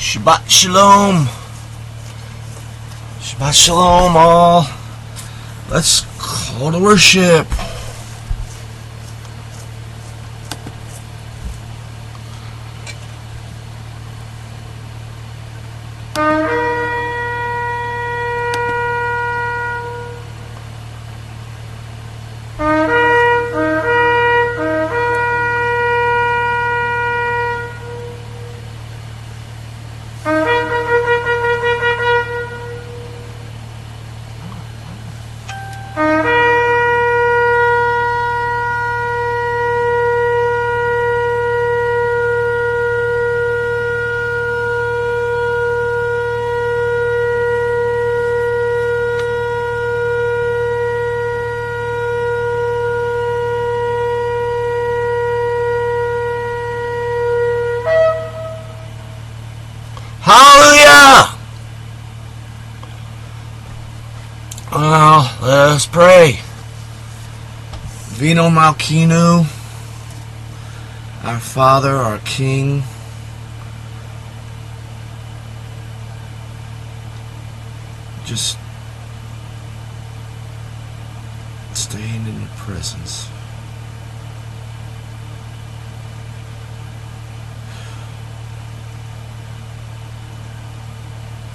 Shabbat Shalom. Shabbat Shalom all. Let's call to worship. Aliya! Well, let us pray. Vino Malkinu, our Father, our King, just staying in your presence.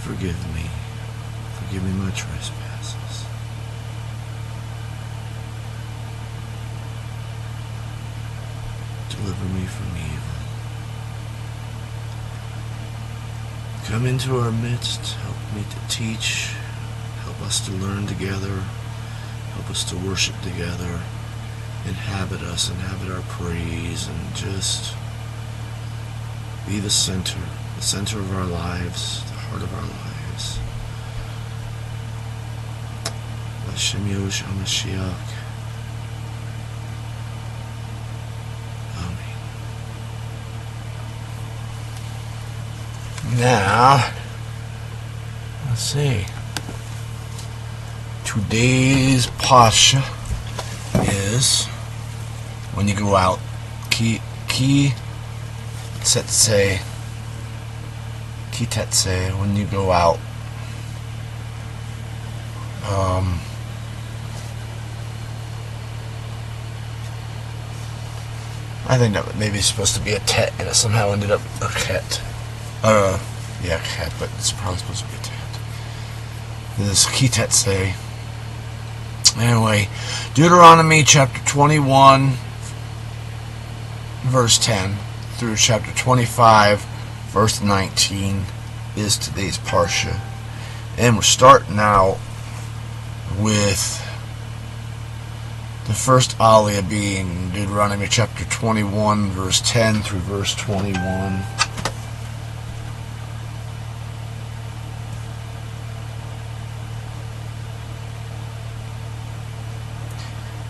Forgive me. Forgive me my trespasses. Deliver me from evil. Come into our midst. Help me to teach. Help us to learn together. Help us to worship together. Inhabit us. Inhabit our praise. And just be the center of our lives. Part of our lives. Hashem Yosh HaMashiach. Amen. Now, let's see. Today's parsha is when you go out. Tetze, when you go out. I think that maybe it's supposed to be a tet, and it somehow ended up a ket. Ket, but it's probably supposed to be a tet. This is tetze. Anyway, Deuteronomy chapter 21, verse 10 through chapter 25, verse 19 is today's parsha. And we're starting out with the first aliya being Deuteronomy chapter 21, verse 10 through verse 21.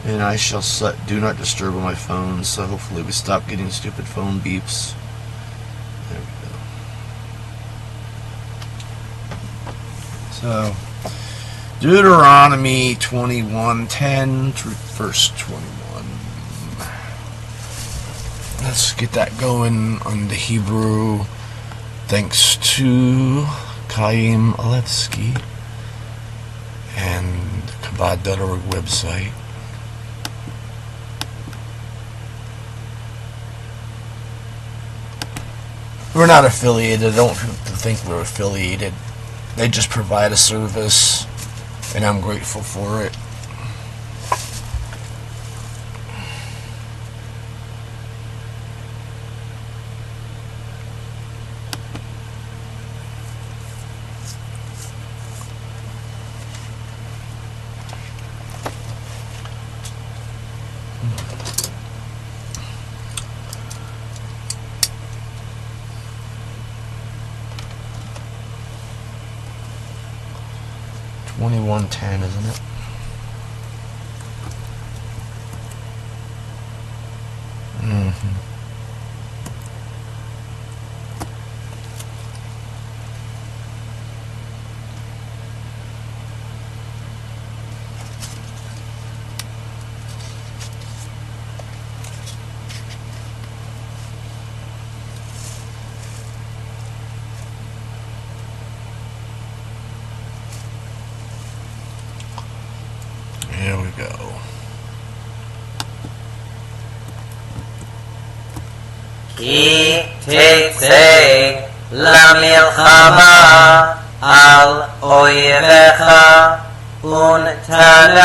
And I shall set do not disturb on my phone, so hopefully we stop getting stupid phone beeps. There we go. So, Deuteronomy 21:10 through verse 21. Let's get that going on the Hebrew. Thanks to chaim alevski and Chabad.org website. We're not affiliated. I don't think we're affiliated. They just provide a service, and I'm grateful for it. $21.10, isn't it? Here we go. כי tetze למלחמה על אויביך ונתנו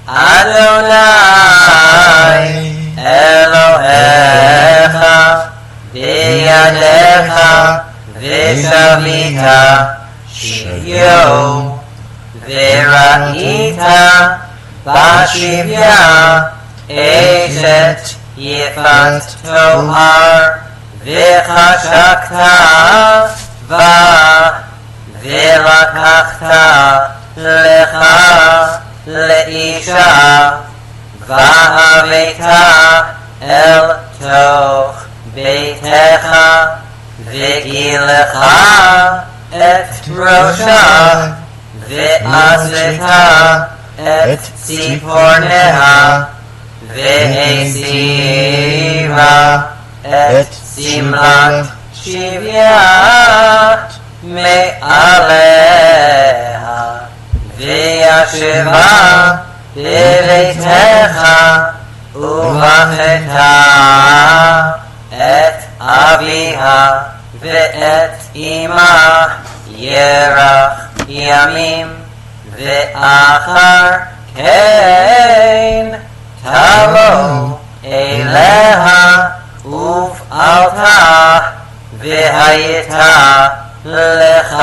אדוני אלוהיך בידיך ושבית שביו וראית בשביה אשת יפת תואר וחשקת בה ולקחת לך לאישה והבאת אל תוך ביתך וגילך את ראשה ועשית את ציפורניה והסירה את שמלת שבייה מעליה וישבה בביתך ובכתה את אביה ואת אמה ירח ימים ואחר כן תבוא אליה ופעלתה והייתה לך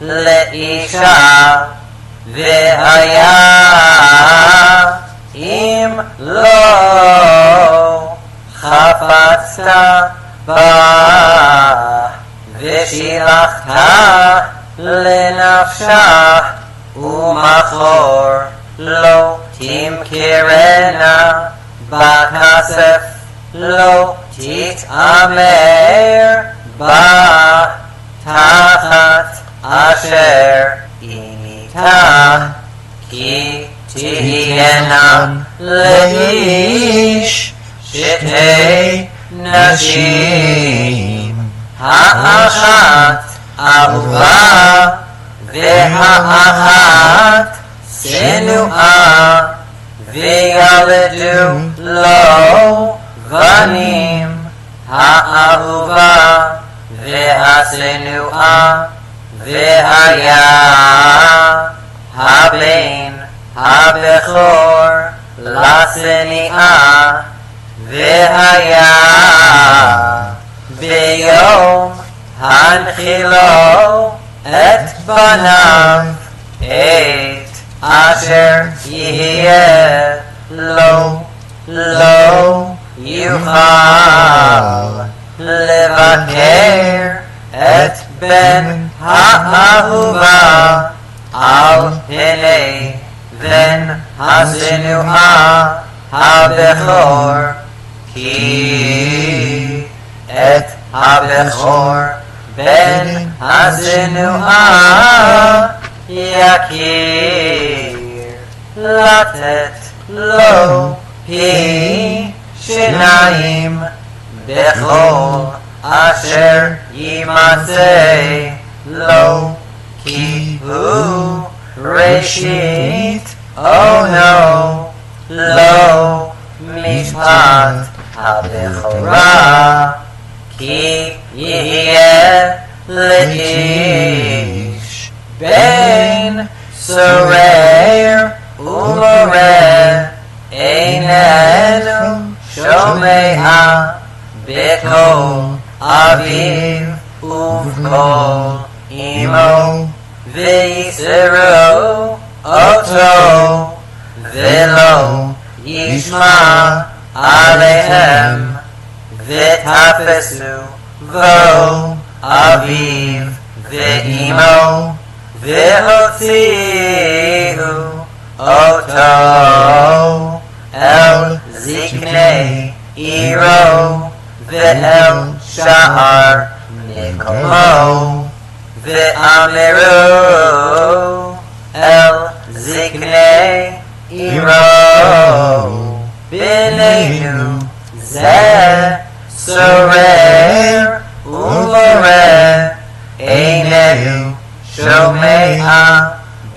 לאישה והיה אם לא חפצת בה ושילחת לנפשה ומחור לא תמכרנה בכסף לא תתעמר בה תחת אשר עיניתה כי תהיינה לאיש שתי נשים האחת אהובה והאחת שנואה וילדו לו בנים האהובה והשנואה והיה הבן הבכור לשנאה והיה ביום הנחילו את בניו את אשר יהיה לו לא יוכל לבקר את בן האהובה על פני בן השנואה הבכור כי את הבכור בן השנואה יכיר לתת לו פי שניים בכל אשר יימצא לו כי הוא ראשית אונו לו משפט הבכורה כי יהיה לאיש בן סורר ומורה איננו שומע בקול אביו ובקול אמו ויסרו אותו ולא ישמע עליהם ותפסו בו אביו ואמו והוציאו אותו אל זקני עירו ואל שער מקומו ואמרו אל זקני עירו בינינו זה סורר ומורה איננו שומע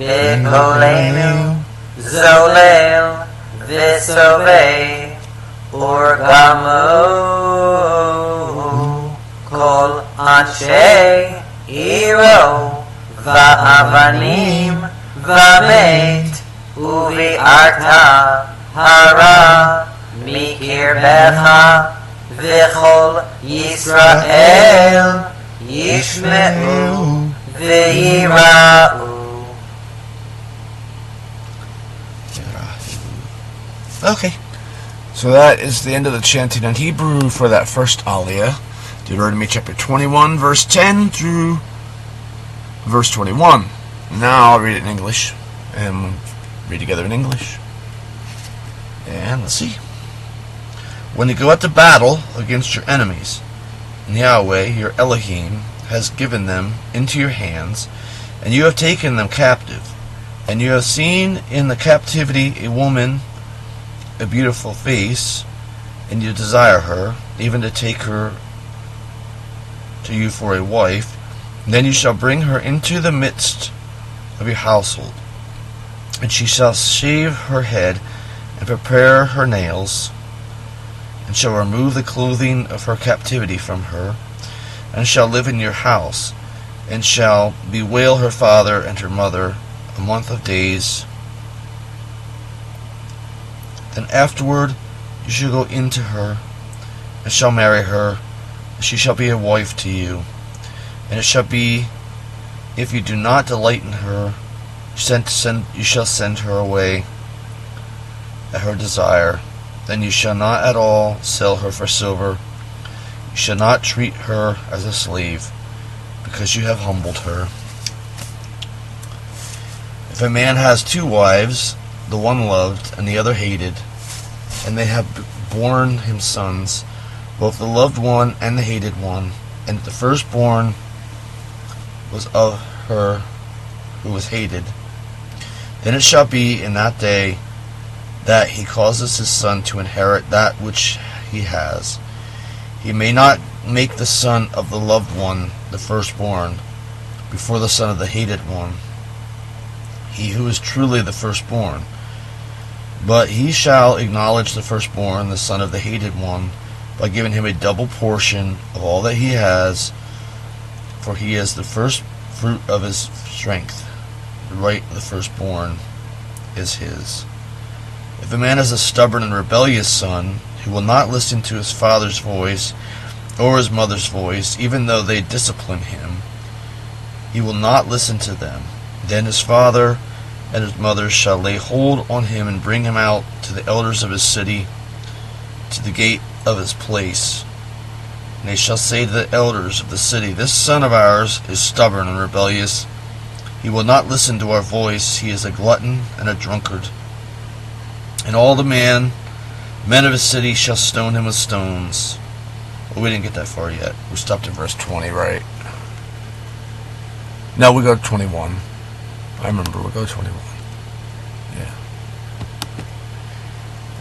בקולנו זולל וסובב ורגמו כל אנשי עירו ואבנים ומת וביערת הרע מקרבך וכל ישראל ישמעו ויראו. Okay, so that is the end of the chanting in Hebrew for that first aliya, Deuteronomy chapter 21, verse 10 through verse 21. Now I'll read it in English, and we'll read together in English. And let's see. When you go out to battle against your enemies, and Yahweh, your Elohim, has given them into your hands, and you have taken them captive, and you have seen in the captivity a woman, a beautiful face, and you desire her, even to take her to you for a wife, then you shall bring her into the midst of your household, and she shall shave her head, and prepare her nails, and shall remove the clothing of her captivity from her, and shall live in your house, and shall bewail her father and her mother a month of days. Then afterward you shall go into her, and shall marry her, and she shall be a wife to you. And it shall be, if you do not delight in her, you shall send her away at her desire. Then you shall not at all sell her for silver. You shall not treat her as a slave, because you have humbled her. If a man has two wives, the one loved and the other hated, and they have borne him sons, both the loved one and the hated one, and the firstborn was of her who was hated, then it shall be in that day that he causes his son to inherit that which he has. He may not make the son of the loved one the firstborn before the son of the hated one, he who is truly the firstborn. But he shall acknowledge the firstborn, the son of the hated one, by giving him a double portion of all that he has, for he is the first fruit of his strength. The right of the firstborn is his. If a man has a stubborn and rebellious son, who will not listen to his father's voice or his mother's voice, even though they discipline him, he will not listen to them. Then his father and his mother shall lay hold on him and bring him out to the elders of his city, to the gate of his place. And they shall say to the elders of the city, this son of ours is stubborn and rebellious. He will not listen to our voice. He is a glutton and a drunkard. And all the men of his city shall stone him with stones. Well, we didn't get that far yet. We stopped at verse 20, right? No, we go to 21. I remember, we go to 21.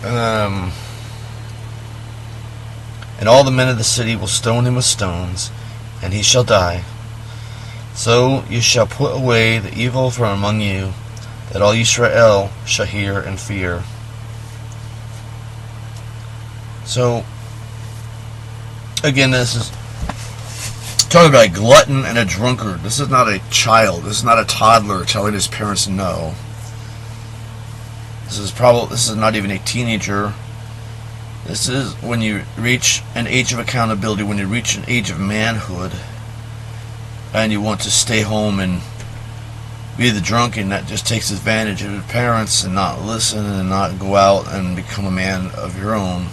Yeah. And all the men of the city will stone him with stones, and he shall die. So you shall put away the evil from among you, that all Israel shall hear and fear. So, again, this is talking about a glutton and a drunkard. This is not a child. This is not a toddler telling his parents no. This is not even a teenager. This is when you reach an age of accountability, when you reach an age of manhood, and you want to stay home and be the drunken that just takes advantage of your parents and not listen and not go out and become a man of your own.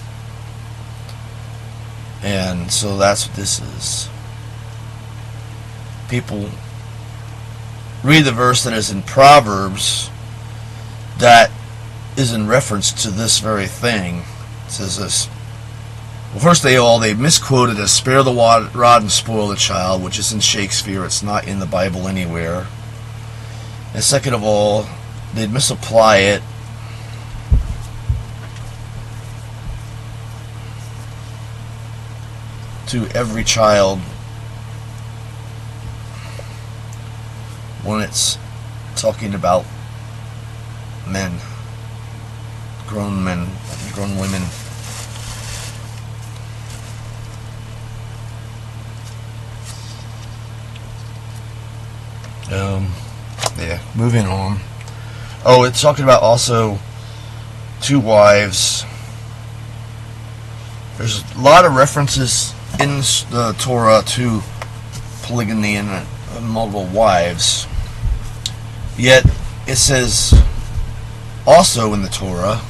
And so that's what this is. People read the verse that is in Proverbs that is in reference to this very thing. It says this. Well, first they misquoted as spare the rod and spoil the child, which is in Shakespeare. It's not in the Bible anywhere. And second of all, they'd misapply it to every child when it's talking about men, grown women. Yeah, moving on. Oh, it's talking about also 2 wives. There's a lot of references in the Torah to polygamy and multiple wives. Yet, it says also in the Torah,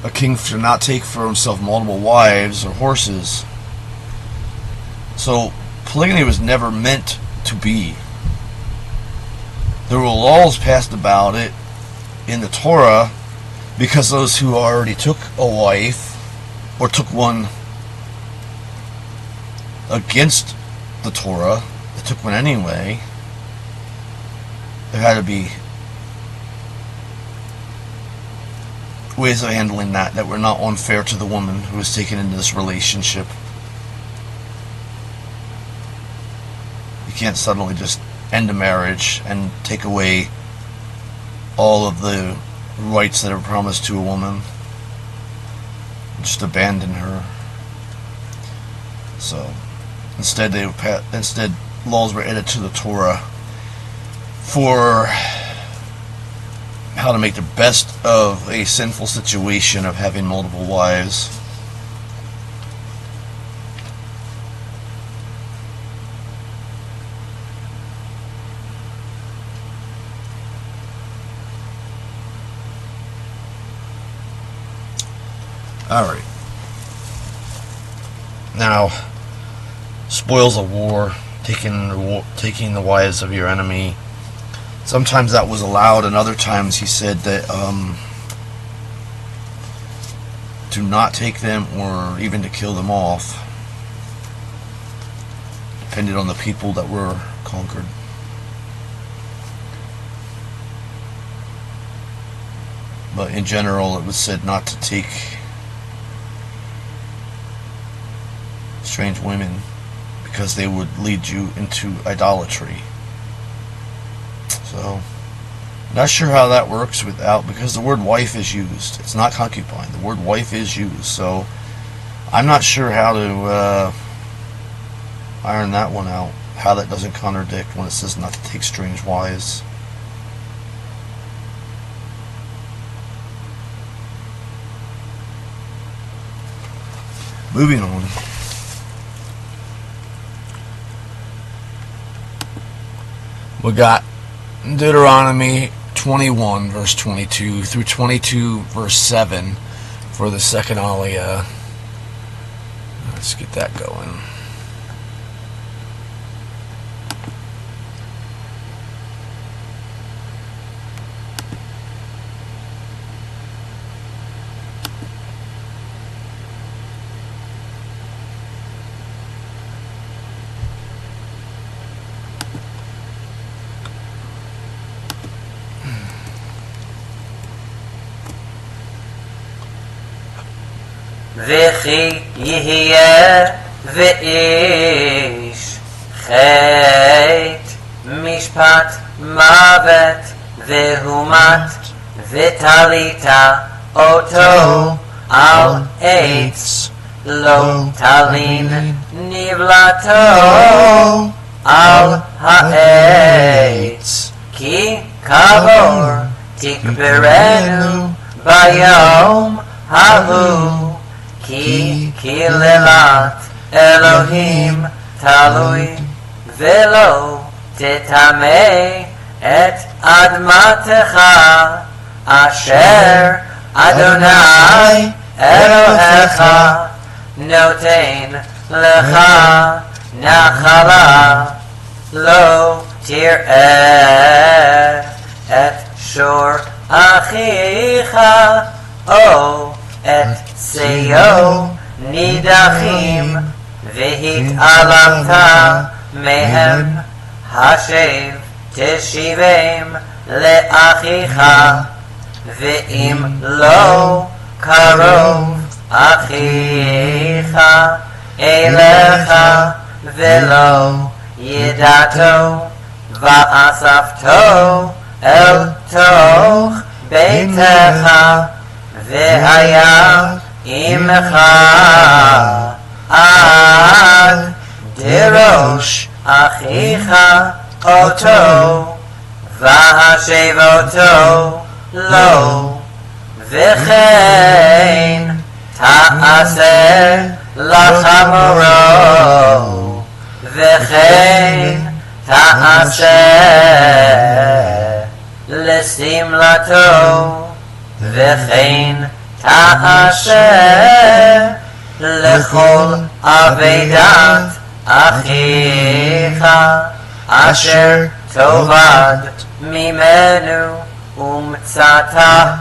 a king should not take for himself multiple wives or horses. So, polygamy was never meant to be. There were laws passed about it in the Torah because those who already took a wife or took one against the Torah, they took one anyway, there had to be ways of handling that were not unfair to the woman who was taken into this relationship. You can't suddenly just end a marriage and take away all of the rights that are promised to a woman. Just abandon her. So instead, laws were added to the Torah for how to make the best of a sinful situation of having multiple wives. Alright. Now, spoils of war, taking the wives of your enemy. Sometimes that was allowed, and other times he said that do not take them or even to kill them off. Depended on the people that were conquered. But in general, it was said not to take strange women because they would lead you into idolatry. So, not sure how that works because the word wife is used. It's not concubine. The word wife is used. So, I'm not sure how to iron that one out. How that doesn't contradict when it says not to take strange wives. Moving on. We got Deuteronomy 21 verse 22 through 22 verse 7 for the second aliya. Let's get that going. וכי יהיה ואיש חטא משפט מוות והומת ותלית אותו על עץ לא תלין נבלתו על העץ כי כבור תקברנו ביום ההוא כי קללת אלוהים תלוי ולא תטמא את אדמתך אשר אדוני אלוהיך נותן לך נחלה לא תראה את שור אחיך או את שאו נידחים והתעלמת מהם השב תשיבם לאחיך ואם לא קרוב אחיך אליך ולא ידעתו ואספתו אל תוך ביתך, והיה עמך עד דרוש אחיך אותו, והשב אותו לו, וכן תעשה לחמורו, וכן תעשה לשמלתו, וכן תעשה לכל עבודת אחיך אשר תאבד ממנו, ומצאתה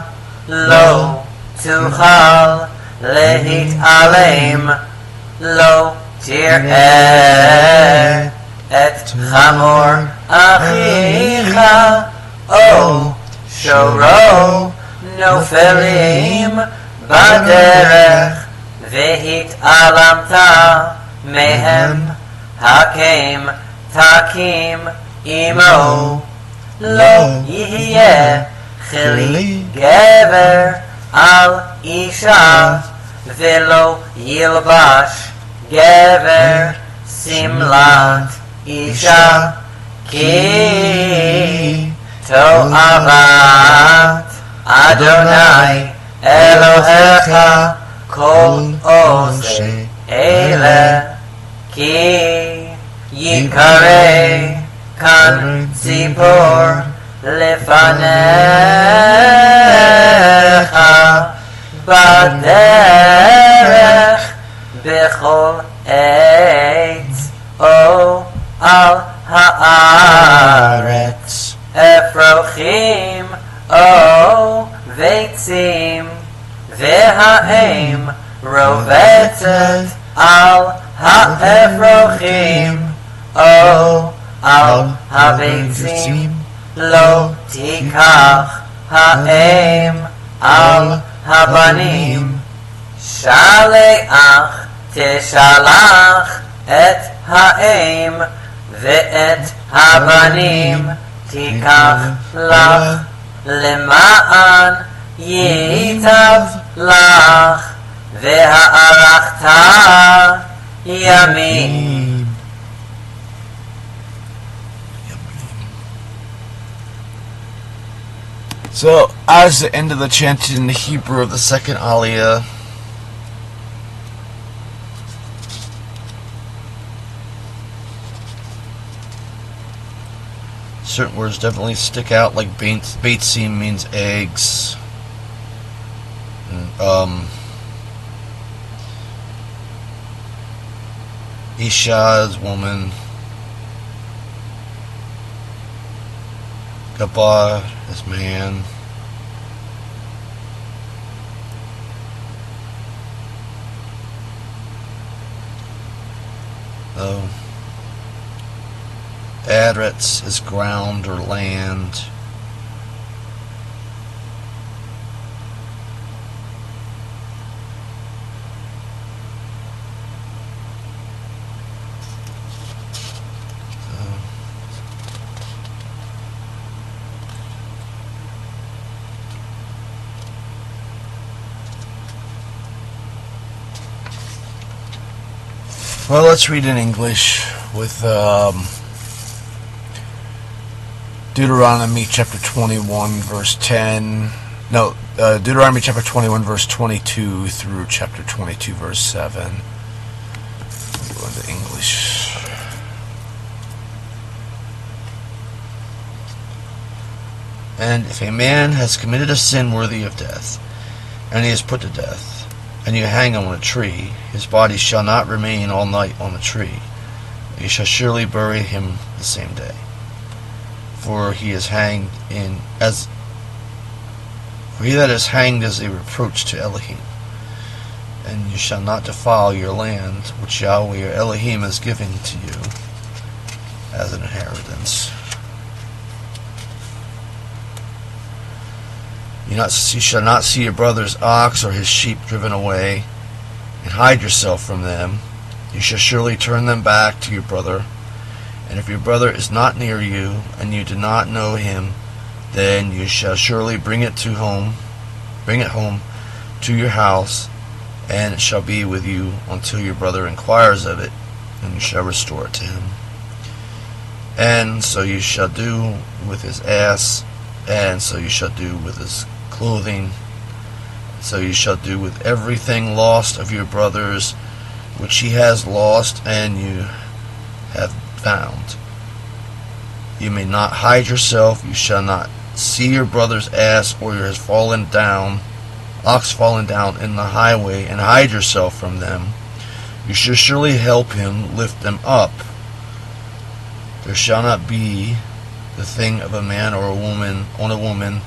לא תוכל להתעלם, לא תראה את חמור אחיך או שורו נופלים בדרך, והתעלמת מהם, הקם תקים עמו, לא יהיה חלי גבר על אישה, ולא ילבש גבר שמלת אישה, כי תועבת אדוני אלוהיך כל עושה אלה, כי יקרא כאן ציפור לפניך בדרך, בכל עץ או על הארץ, אפרוחים או ביצים, והאם רובצת על האפרוחים או על הביצים, לא תיקח האם על הבנים, שלח תשלח את האם, ואת הבנים תיקח לך, למען ייטב לך, והארכת ימים. So, as the end of the chanting in the Hebrew of the second aliya, certain words definitely stick out, like beitzim means eggs. Isha is woman. Gabbar is man. Eretz is ground or land. Well, let's read in English with Deuteronomy chapter 21 verse 10. No, Deuteronomy chapter 21 verse 22 through chapter 22 verse 7. We'll go into English. And if a man has committed a sin worthy of death, and he is put to death, and you hang him on a tree, his body shall not remain all night on the tree. You shall surely bury him the same day. For he is hanged for he that is hanged is a reproach to Elohim. And you shall not defile your land, which Yahweh your Elohim is giving to you as an inheritance. You shall not see your brother's ox or his sheep driven away, and hide yourself from them. You shall surely turn them back to your brother, And if your brother is not near you, and you do not know him, then you shall surely bring it home to your house, and it shall be with you until your brother inquires of it, and you shall restore it to him. And so you shall do with his ass, and so you shall do with his clothing, so you shall do with everything lost of your brother's, which he has lost and you have found. You may not hide yourself. You shall not see your brother's ass or your ox fallen down in the highway, and hide yourself from them. You shall surely help him lift them up. There shall not be the thing of a man or a woman on a woman,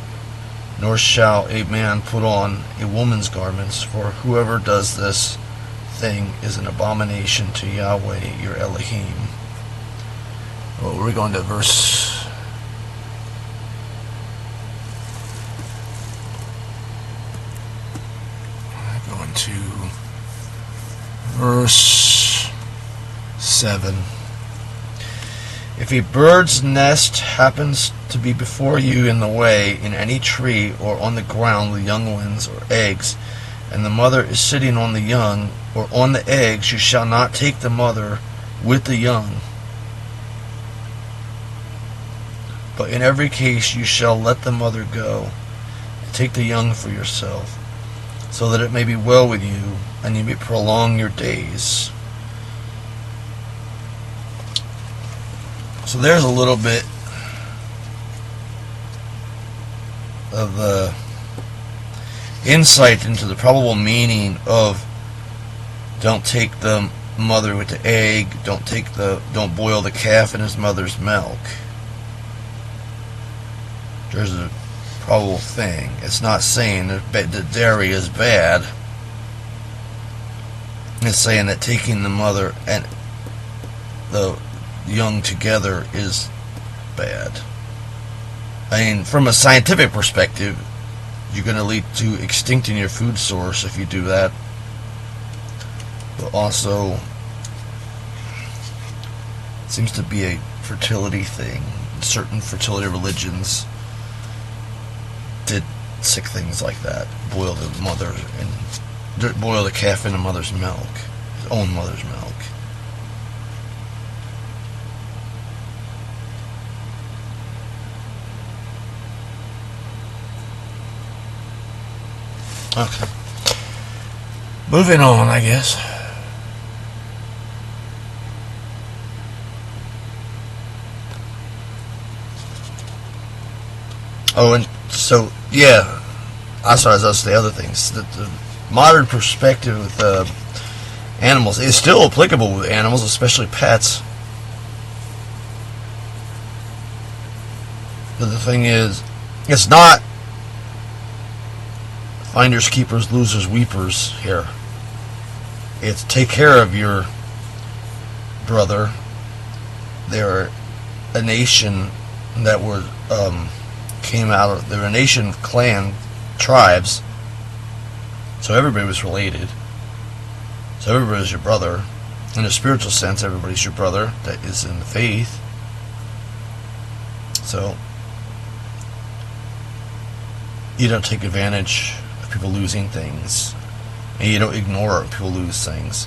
nor shall a man put on a woman's garments, for whoever does this thing is an abomination to Yahweh your Elohim. Well, we're going to verse 7. If a bird's nest happens to be before you in the way, in any tree, or on the ground with young ones or eggs, and the mother is sitting on the young or on the eggs, you shall not take the mother with the young. But in every case you shall let the mother go, and take the young for yourself, so that it may be well with you, and you may prolong your days. So there's a little bit of insight into the probable meaning of don't take the mother with the egg, don't boil the calf in his mother's milk. There's a probable thing. It's not saying that dairy is bad. It's saying that taking the mother and the young together is bad. I mean, from a scientific perspective, you're going to lead to extincting your food source if you do that. But also, it seems to be a fertility thing. Certain fertility religions did sick things like that. Boil the calf in the mother's milk, his own mother's milk. Okay. Moving on, I guess. Oh, and so, yeah, as far as us, the other things, the modern perspective with animals is still applicable with animals, especially pets. But the thing is, it's not finders, keepers, losers, weepers here. It's take care of your brother. They're a nation that were they're a nation of clan tribes, so everybody was related. So everybody's your brother. In a spiritual sense, everybody's your brother that is in the faith. So you don't take advantage of people losing things, and you don't ignore people lose things.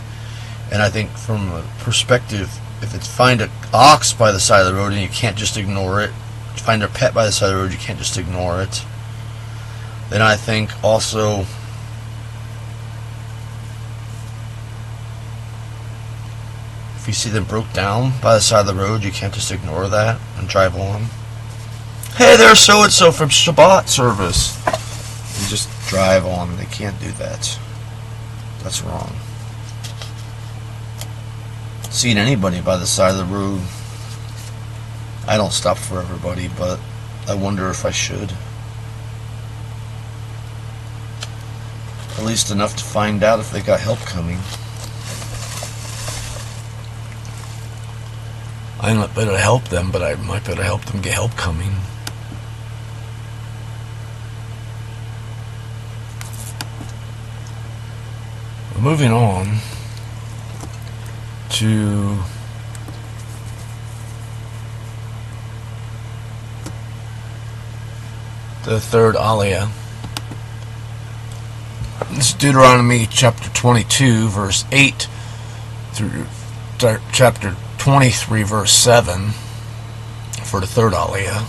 And I think from a perspective, if it's find an ox by the side of the road and you can't just ignore it, find a pet by the side of the road, you can't just ignore it, then I think also if you see them broke down by the side of the road, you can't just ignore that and drive on. Hey, there's so-and-so from Shabbat service. You just drive on. They can't do that. That's wrong. Seeing anybody by the side of the road, I don't stop for everybody, but I wonder if I should. At least enough to find out if they got help coming. I'm not better to help them, but I might better help them get help coming. Moving on to the third aliya. This is Deuteronomy chapter 22, verse 8 through chapter 23, verse 7 for the third aliya.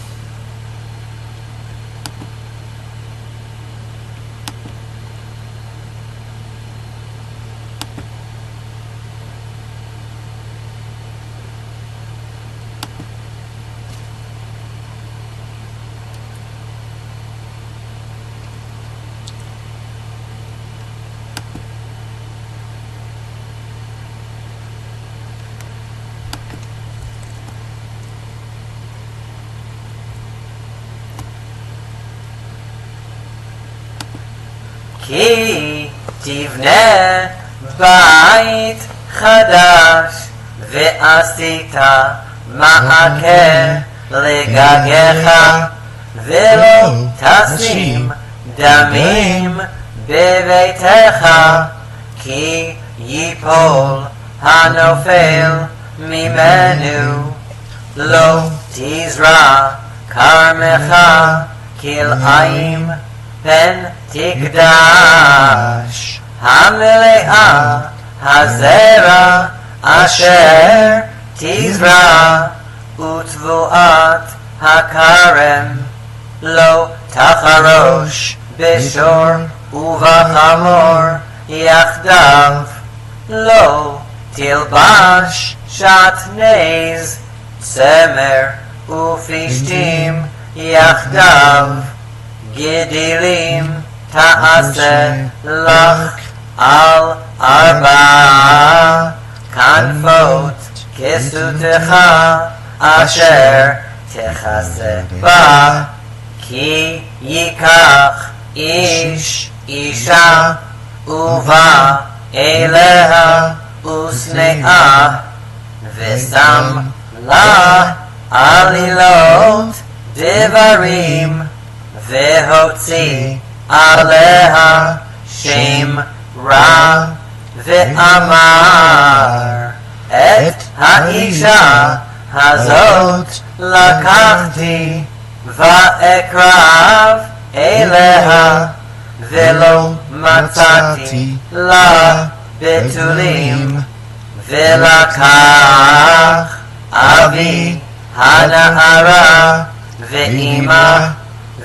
כי תבנה בית חדש ועשית מעקה לגגיך ולא תשים דמים בביתך כי ייפול הנופל ממנו לא תזרע כרמך כלאיים פן תקדש המלאה הזרע אשר תזרע ותבואת הכרם לא תחרוש בשור ובחמור יחדיו לא תלבש שעטנז צמר ופשתים יחדיו גדילים תעשה לך על 4 כנפות כסותך אשר תכסה בה כי ייקח איש אישה ובא אליה ושנאה ושם לה עלילות דברים והוציא עליה שם רע ואמר את האישה הזאת לקחתי ואקרב אליה ולא מצאתי לה בתולים ולקח אבי הנערה ואימה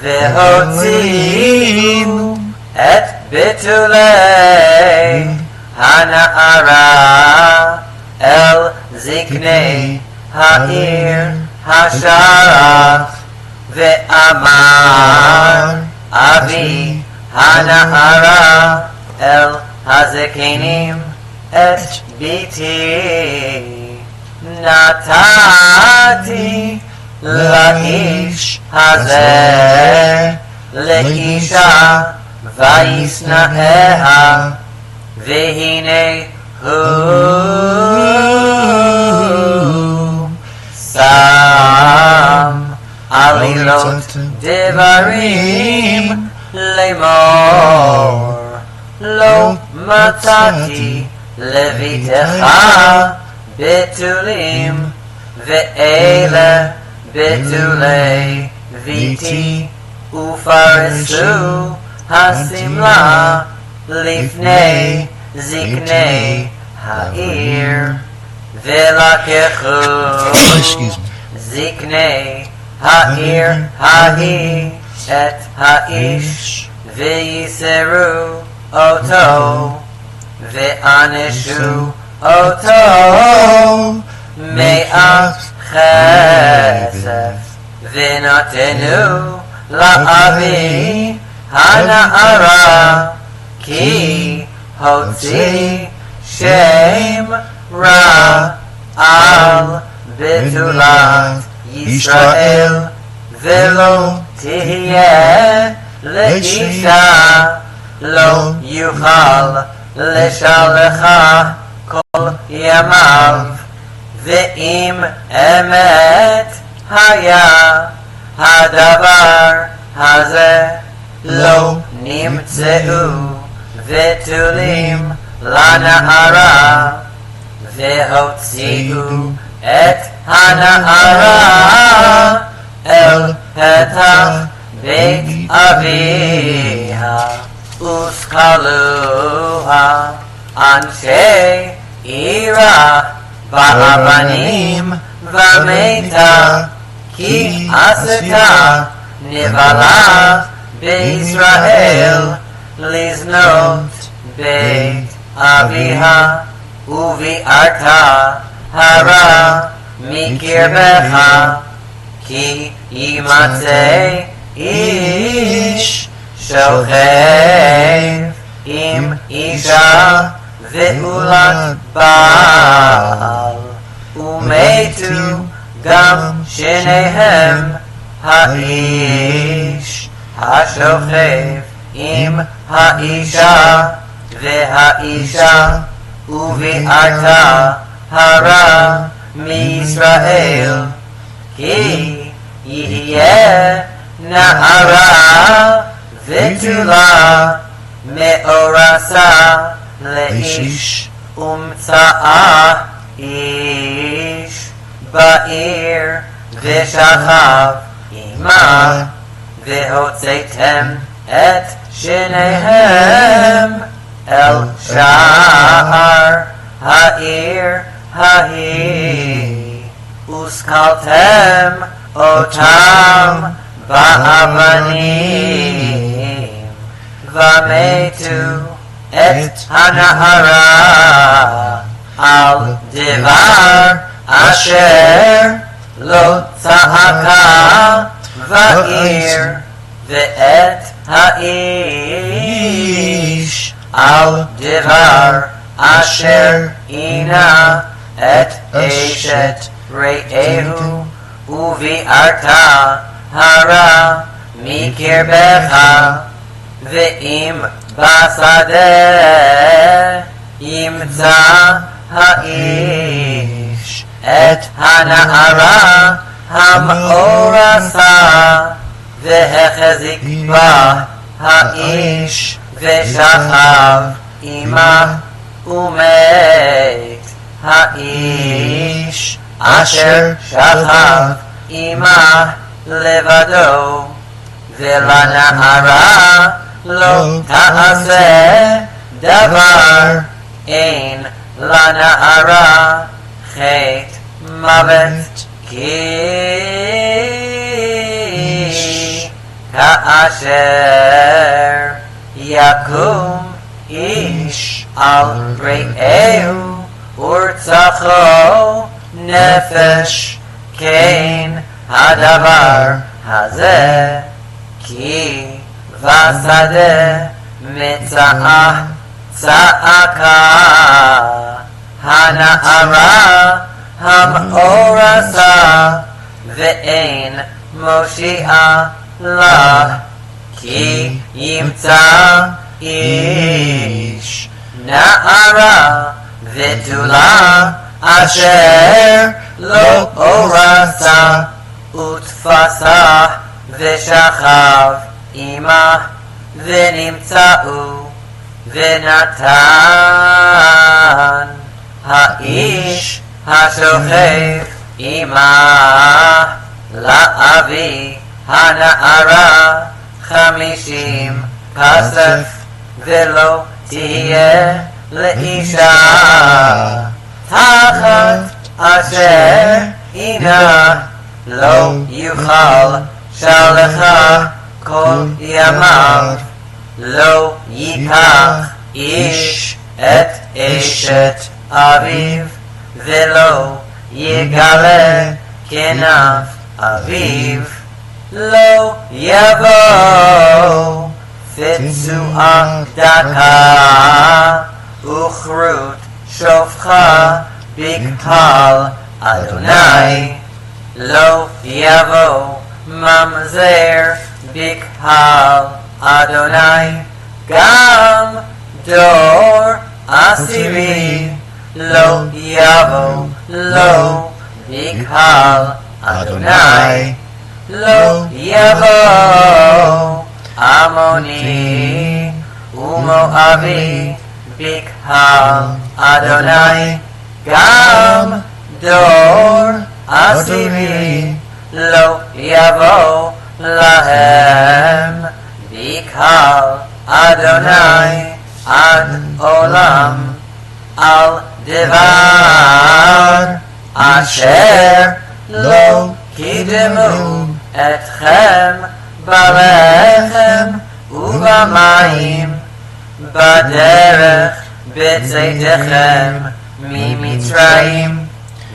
והוציאו את בתולי הנערה אל זקני העיר השרח ואמר אבי הנערה אל הזקנים את ביתי נתתי לאיש הזה לאישה וישנאיה והנה הוא שם עלילות דברים לאמור לא מצאתי לביתך בתולים ואלה בתולי ביתי ופרסו השמלה לפני זקני העיר ולקחו זקני העיר ההיא את האיש ויסרו אותו ואנשו אותו 100 כסף ונתנו לאבי הנערה כי הוציא שם רע על בתולת ישראל ולא תהיה לאישה לא יוכל לשלחה כל ימיו ואם אמת היה הדבר הזה לא נמצאו בתולים לנערה והוציאו את הנערה אל פתח בית אביה וסקלוה אנשי עירה באבנים ומתה כי עשתה נבלה בישראל לזנות בית אביה וביערת הרע מקרבך כי יימצא איש שוכב עם אישה ועולת בעל ומתו גם שניהם האיש השוכב עם האישה והאישה וביערת הרע מישראל כי יהיה נערה ותולה מאורסה לאיש ומצאה איש בעיר ושכב עמה והוצאתם את שניהם אל שער העיר ההיא וסקלתם אותם באבנים ומתו את הנערה על דבר אשר לא צעקה בעיר ואת האיש על דבר אשר עינה את אשת רעהו וביערת הרע מקרבך ואם בשדה ימצא האיש את הנערה המאורסה והחזיק בה האיש ושכב עמה ומת האיש אשר שכב עמה לבדו ולנערה לא תעשה דבר אין לנערה חטא מוות כי כאשר יקום איש על רעהו ורצחו נפש כן הדבר הזה כי בשדה מצאה צעקה הנערה המאורסה ואין מושיעה לה כי ימצא איש נערה ותולה אשר לא אורסה ותפסה ושכב עמה ונמצאו ונתן האיש השוכב עמה לאבי הנערה 50 כסף ולא תהיה לאישה תחת אשר עינה לא יוכל שלחה כל ימיו לא ייקח איש את אשת אביו ולא יגלה כנף אביו לא יבוא פצועה דקה וכרות שופחה בקהל אדוני לא יבוא ממזר בקהל אדוני גם דור עשירי לא יבוא לא בקהל אדוני לא יבוא עמוני ומואבי בקהל אדוני גם דור עשירי לא יבוא lahem bikal Adonai ad olam al devar asher lo kidemu etchem balechem ubamayim baderech b'tzeitechem mimitzrayim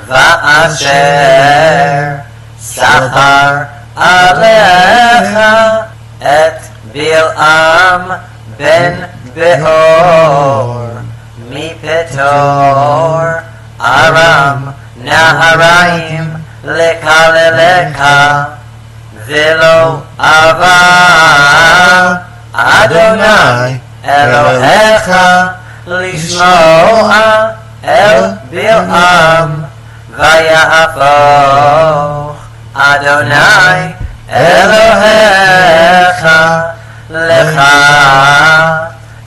va'asher sachar alecha et Bil'am ben Beor mipetor Aram Naharaim lekaleleka velo ava Adonai Elohecha lishmoa el Bil'am vayahafoch Adonai Elohecha lecha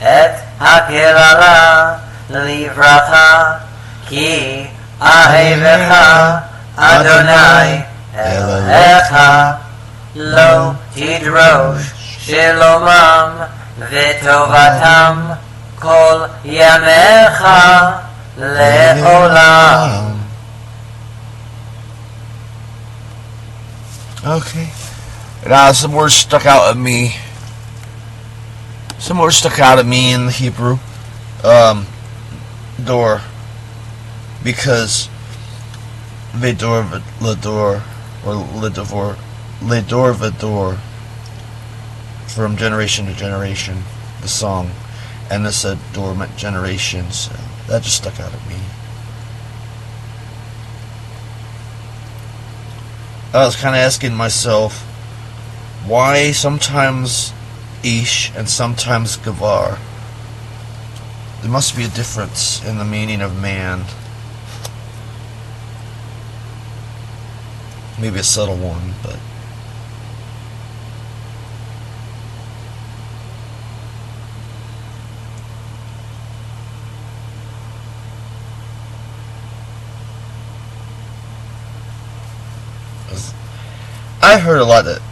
et hakilala livracha ki ahevecha Adonai Elohecha lo tidrosh shalomam v'tovatam kol yamecha le'olam. Okay. Now some words stuck out at me. Some words stuck out at me in the Hebrew. Door. Because Vedor Lador or Ledor Vedor from generation to generation, the song. And this said door meant generation, so that just stuck out at me. I was kind of asking myself, why sometimes Ish and sometimes Gavar? There must be a difference in the meaning of man. Maybe a subtle one, but I heard a lot that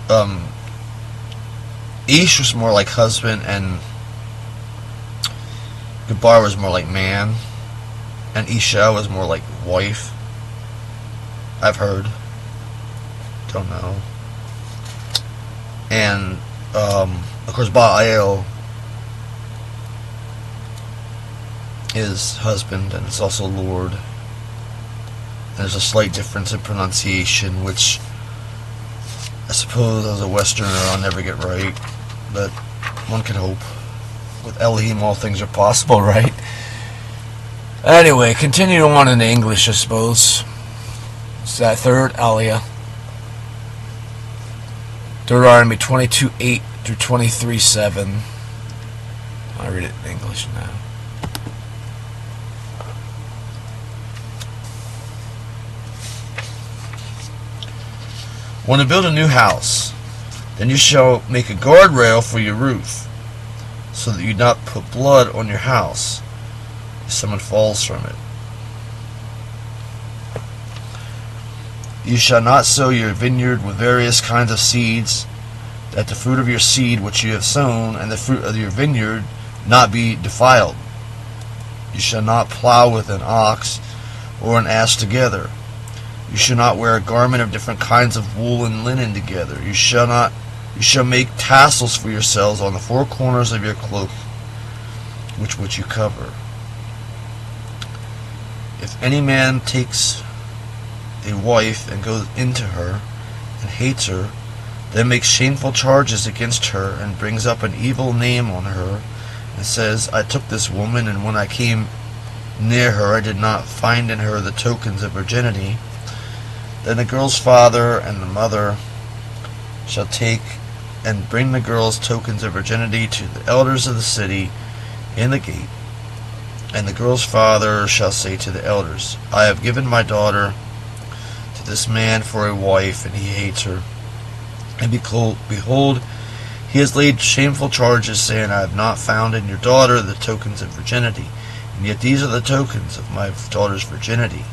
Ish was more like husband and Gabar was more like man and Isha was more like wife. I've heard. Don't know. And of course Ba'al is husband and it's also Lord. And there's a slight difference in pronunciation, which I suppose as a Westerner I'll never get right, but one can hope. With Elohim all things are possible, right? Anyway, continue on in English, I suppose. It's that third aliya. Deuteronomy 22:8 through 23:7. I read it in English now. When you build a new house, then you shall make a guardrail for your roof, so that you do not put blood on your house if someone falls from it. You shall not sow your vineyard with various kinds of seeds, that the fruit of your seed which you have sown and the fruit of your vineyard not be defiled. You shall not plow with an ox or an ass together. You shall not wear a garment of different kinds of wool and linen together. You shall make tassels for yourselves on the four corners of your cloak, which you cover. If any man takes a wife and goes into her and hates her, then makes shameful charges against her and brings up an evil name on her and says, I took this woman, and when I came near her I did not find in her the tokens of virginity, then the girl's father and the mother shall take and bring the girl's tokens of virginity to the elders of the city in the gate. And the girl's father shall say to the elders, I have given my daughter to this man for a wife, and he hates her. And behold, he has laid shameful charges, saying, I have not found in your daughter the tokens of virginity, and yet these are the tokens of my daughter's virginity.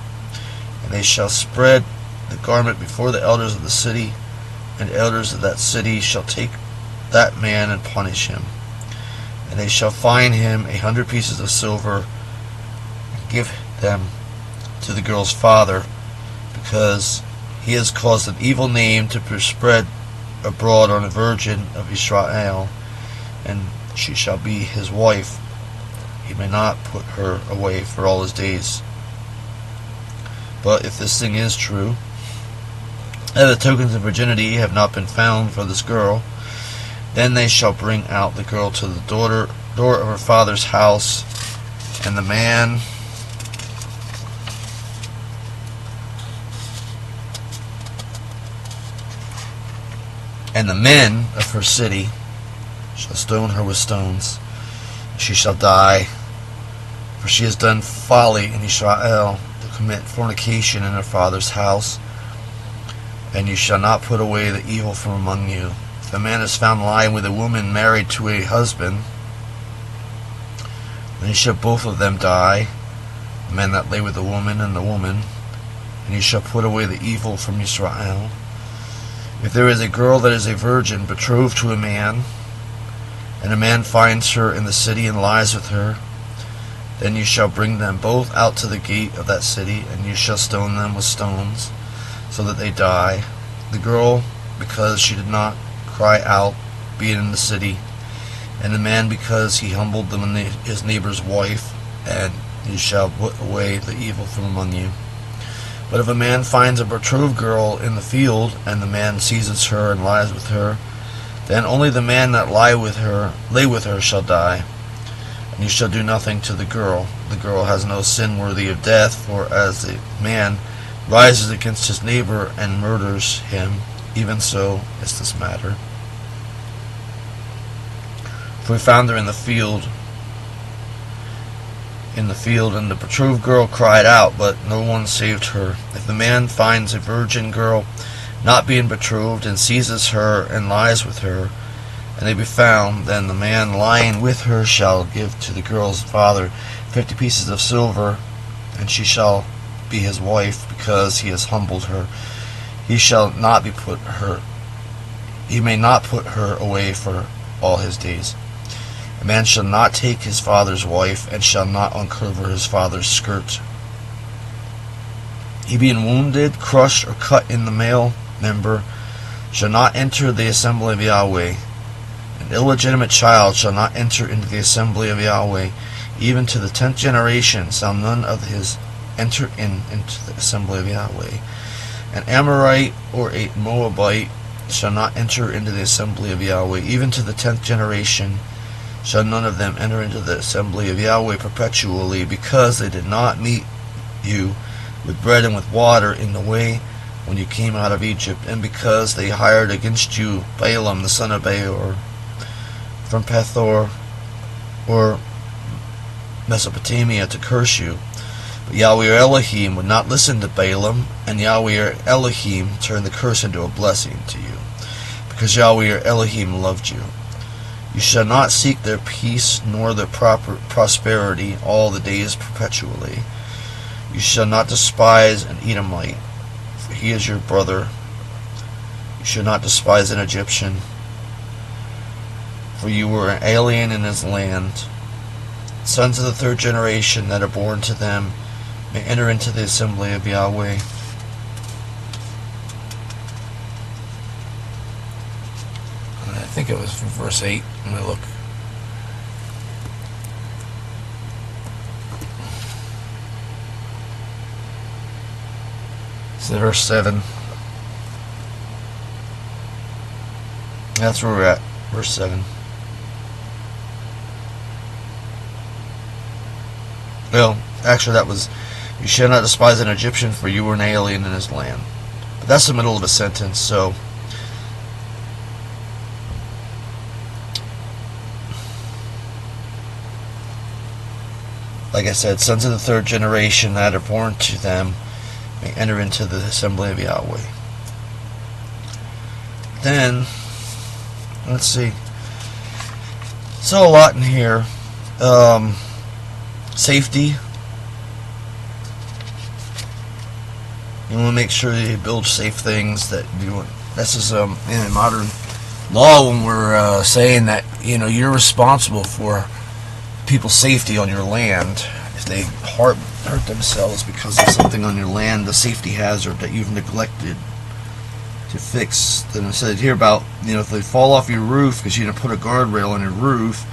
And they shall spread the garment before the elders of the city, and the elders of that city shall take that man and punish him. And they shall fine him 100 pieces of silver, and give them to the girl's father, because he has caused an evil name to be spread abroad on a virgin of Israel, and she shall be his wife. He may not put her away for all his days. But if this thing is true, and the tokens of virginity have not been found for this girl, then they shall bring out the girl to the door of her father's house, and the man and the men of her city shall stone her with stones. She shall die, for she has done folly in Israel, to commit fornication in her father's house. And you shall not put away the evil from among you. If a man is found lying with a woman married to a husband, then shall both of them die, the man that lay with the woman and the woman, and you shall put away the evil from Israel. If there is a girl that is a virgin betrothed to a man, and a man finds her in the city and lies with her, then you shall bring them both out to the gate of that city, and you shall stone them with stones, so that they die. The girl, because she did not cry out, being in the city, and the man, because he humbled his neighbor's wife, and you shall put away the evil from among you. But if a man finds a betrothed girl in the field, and the man seizes her and lies with her, then only the man that lay with her shall die. And you shall do nothing to the girl. The girl has no sin worthy of death, for as the man rises against his neighbor and murders him, even so is this matter. For we found her in the field, and the betrothed girl cried out, but no one saved her. If the man finds a virgin girl not being betrothed, and seizes her and lies with her, and they be found, then the man lying with her shall give to the girl's father 50 pieces of silver, and she shall be his wife, because he has humbled her. He may not put her away for all his days. A man shall not take his father's wife, and shall not uncover his father's skirt. He being wounded, crushed, or cut in the male member, shall not enter the assembly of Yahweh. An illegitimate child shall not enter into the assembly of Yahweh. Even to the 10th generation shall none of his enter into the assembly of Yahweh. An Amorite or a Moabite shall not enter into the assembly of Yahweh. Even to the 10th generation shall none of them enter into the assembly of Yahweh perpetually, because they did not meet you with bread and with water in the way when you came out of Egypt, and because they hired against you Balaam the son of Beor from Pethor or Mesopotamia to curse you. But Yahweh your Elohim would not listen to Balaam, and Yahweh your Elohim turned the curse into a blessing to you, because Yahweh your Elohim loved you. You shall not seek their peace nor their prosperity all the days perpetually. You shall not despise an Edomite, for he is your brother. You shall not despise an Egyptian, for you were an alien in his land. Sons of the 3rd generation that are born to them may enter into the assembly of Yahweh. I think it was from verse 8. Let me look. So verse 7. That's where we're at. Verse 7. Well, actually that was, you shall not despise an Egyptian, for you were an alien in his land. But that's the middle of a sentence, so like I said, sons of the 3rd generation that are born to them may enter into the assembly of Yahweh. Then, let's see. So a lot in here. Safety. You want to make sure you build safe things, that you this is in modern law when we're saying that you're responsible for people's safety on your land if they hurt themselves because of something on your land, the safety hazard that you've neglected to fix. Then it said here about if they fall off your roof because you didn't put a guardrail on your roof,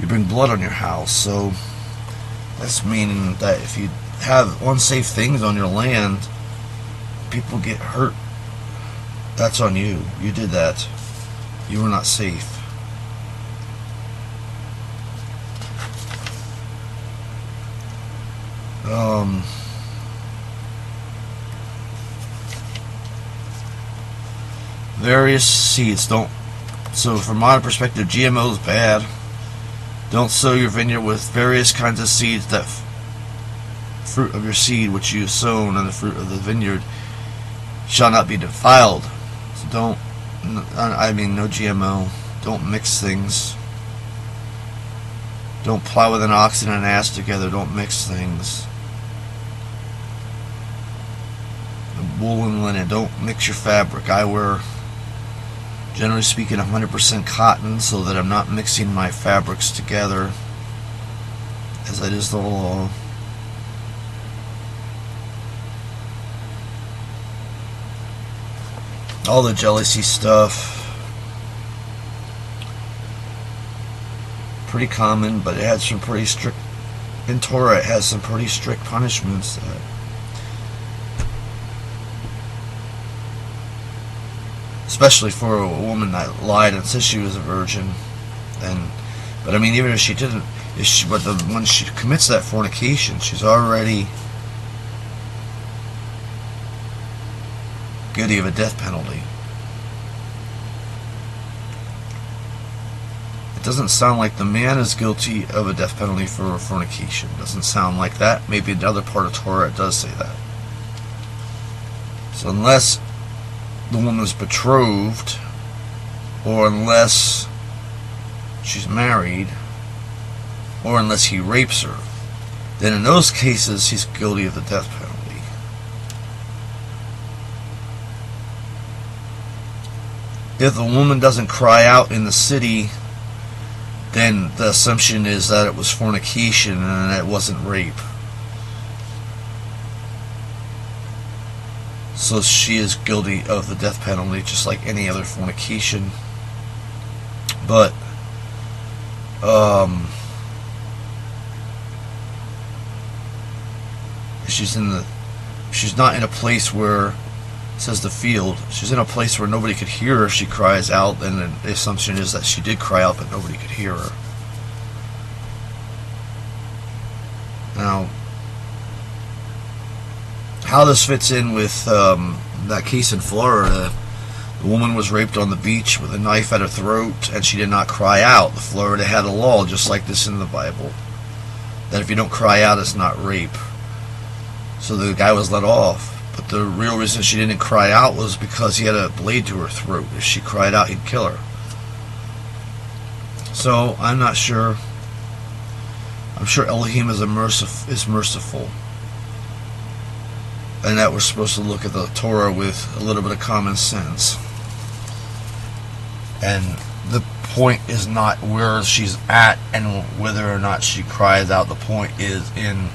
you bring blood on your house. So that's meaning that if you have unsafe things on your land, people get hurt. That's on you. You did that. You were not safe. Various seeds. So from my perspective, GMO is bad. Don't sow your vineyard with various kinds of seeds, that fruit of your seed which you have sown and the fruit of the vineyard shall not be defiled. So no GMO. Don't mix things. Don't plow with an ox and an ass together. Don't mix things. Wool and linen. Don't mix your fabric. I wear, generally speaking, 100% cotton, so that I'm not mixing my fabrics together, as that is the law. All the jealousy stuff, pretty common, but it had some pretty strict, in Torah it has some pretty strict punishments. Especially for a woman that lied and said she was a virgin. But I mean, even if she didn't, when she commits that fornication, she's already guilty of a death penalty. It doesn't sound like the man is guilty of a death penalty for fornication. It doesn't sound like that. Maybe another part of Torah it does say that. So unless the woman's betrothed, or unless she's married, or unless he rapes her, then in those cases he's guilty of the death penalty. If the woman doesn't cry out in the city, then the assumption is that it was fornication and that it wasn't rape. So she is guilty of the death penalty, just like any other fornication. But she's not in a place where, it says the field, she's in a place where nobody could hear her if she cries out, then the assumption is that she did cry out but nobody could hear her. Now, how this fits in with that case in Florida, the woman was raped on the beach with a knife at her throat and she did not cry out. The Florida had a law just like this in the Bible, that if you don't cry out, it's not rape. So the guy was let off. But the real reason she didn't cry out was because he had a blade to her throat. If she cried out, he'd kill her. So I'm not sure. I'm sure Elohim is merciful, and that we're supposed to look at the Torah with a little bit of common sense. And the point is not where she's at and whether or not she cries out. The point is in,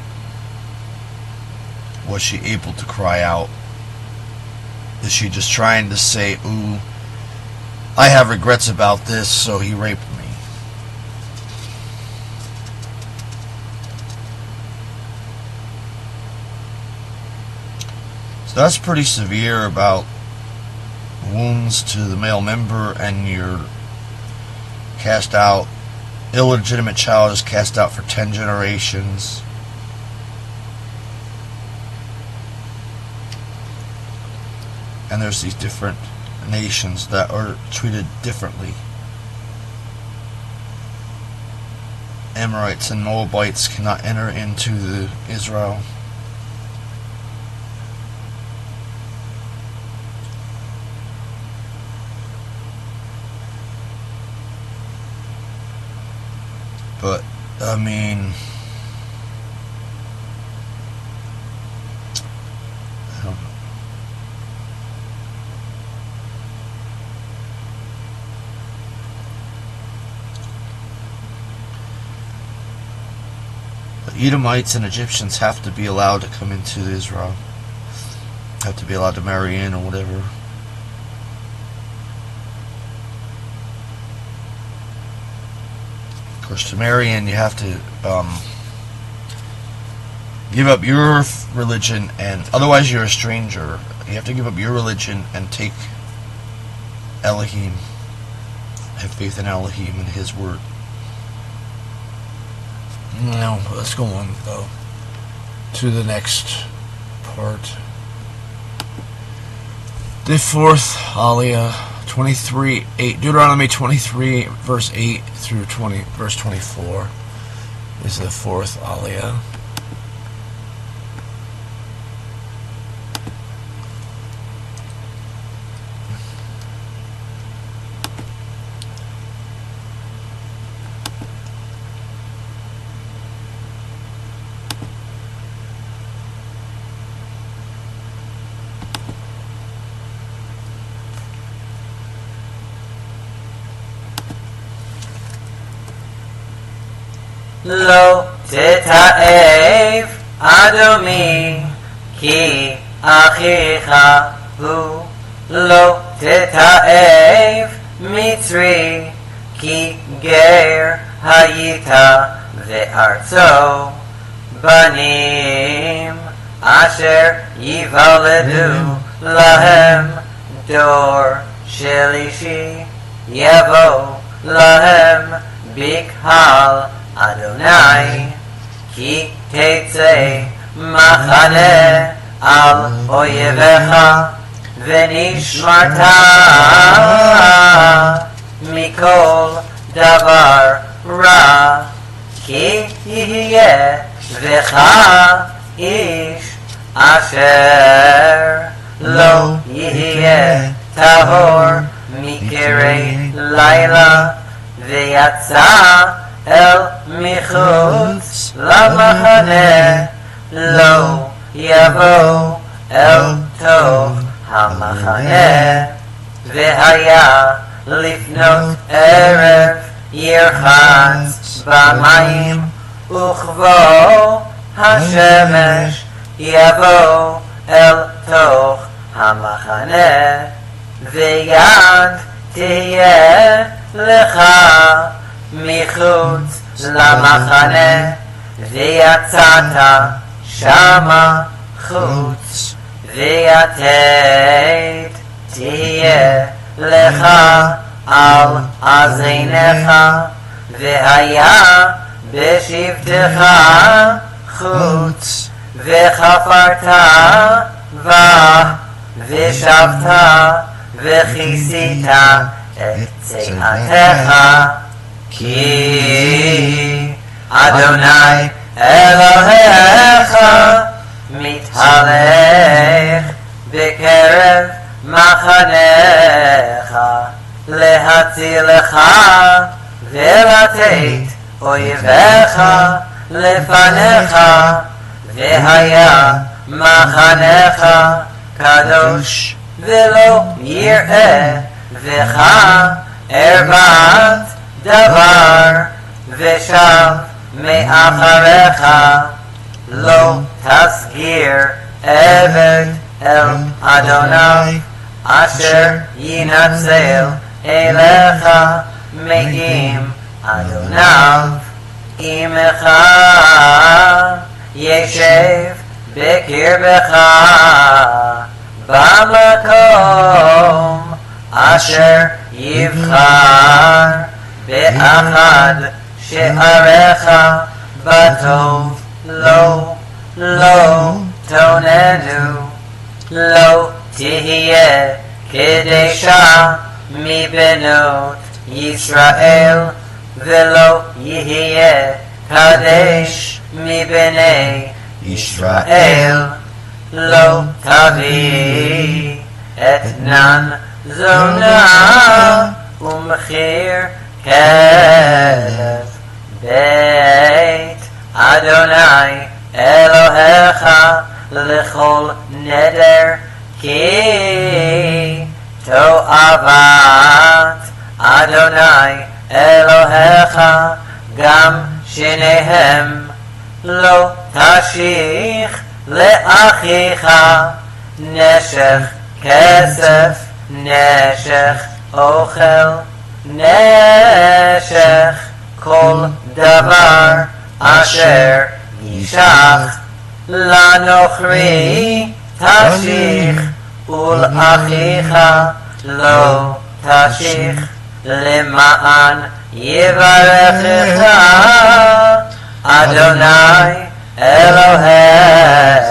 was she able to cry out? Is she just trying to say, ooh, I have regrets about this, so he raped me? So that's pretty severe about wounds to the male member, and you're cast out. Illegitimate child is cast out for 10 generations. And there's these different nations that are treated differently. Amorites and Moabites cannot enter into Israel. But, I mean, I don't know. Edomites and Egyptians have to be allowed to come into Israel. Have to be allowed to marry in or whatever. Of course, to marry in, you have to give up your religion, and otherwise you're a stranger. You have to give up your religion and take Elohim. Have faith in Elohim and His word. Now, let's go on, though, to the next part. The fourth aliya, 23:8, Deuteronomy 23, verse 8 through verse 24 is the fourth aliya. Lo teta'ev adomi ki achicha hu. Lo teta'ev mitzri ki ger hayita ve'artzo banim asher yivaledu lahem dor shelishi yavo lahem bikhal Adonai ki tetze machane al oyevecha venishmarta mikol davar ra ki yihye vecha ish asher lo yihye tahor mikirei laila veyatza El michutz lamachane lo yavo el tov hamachane vehaya lifnot erev yirchatz b'mayim uchvo hashemesh yavo el tov hamachane veyad tiyeh lecha מחוץ למחנה ויצאת שמה חוץ ויתד תהיה לך על אזניך והיה בשבתך חוץ וחפרת ושבת וכיסית את צאתך כי אדוני אלוהיך מתהלך בקרב מחניך להצילך ולתת אויביך לפניך והיה מחניך קדוש ולא יראה בך ערוות דבר ושב מאחריך לא תסגיר עבד אל אדוני אשר ינצל אליך מעם אדוניו עמך ישב בקרבך במקום אשר יבחר באחד שעריך בטוב לא תוננו לא תהיה קדשה מבנות ישראל ולא יהיה קדש מבני ישראל לא תביא אתנן זונה ומחיר כלב בית אדוני אלוהיך לכל נדר כי תועבת אדוני אלוהיך גם שניהם לא תשיך לאחיך נשך כסף, נשך אוכל, נשך כל דבר אשר ישך לנוכרי תשיך ולאחיך לא תשיך למען יברכך אדוני אלוהיך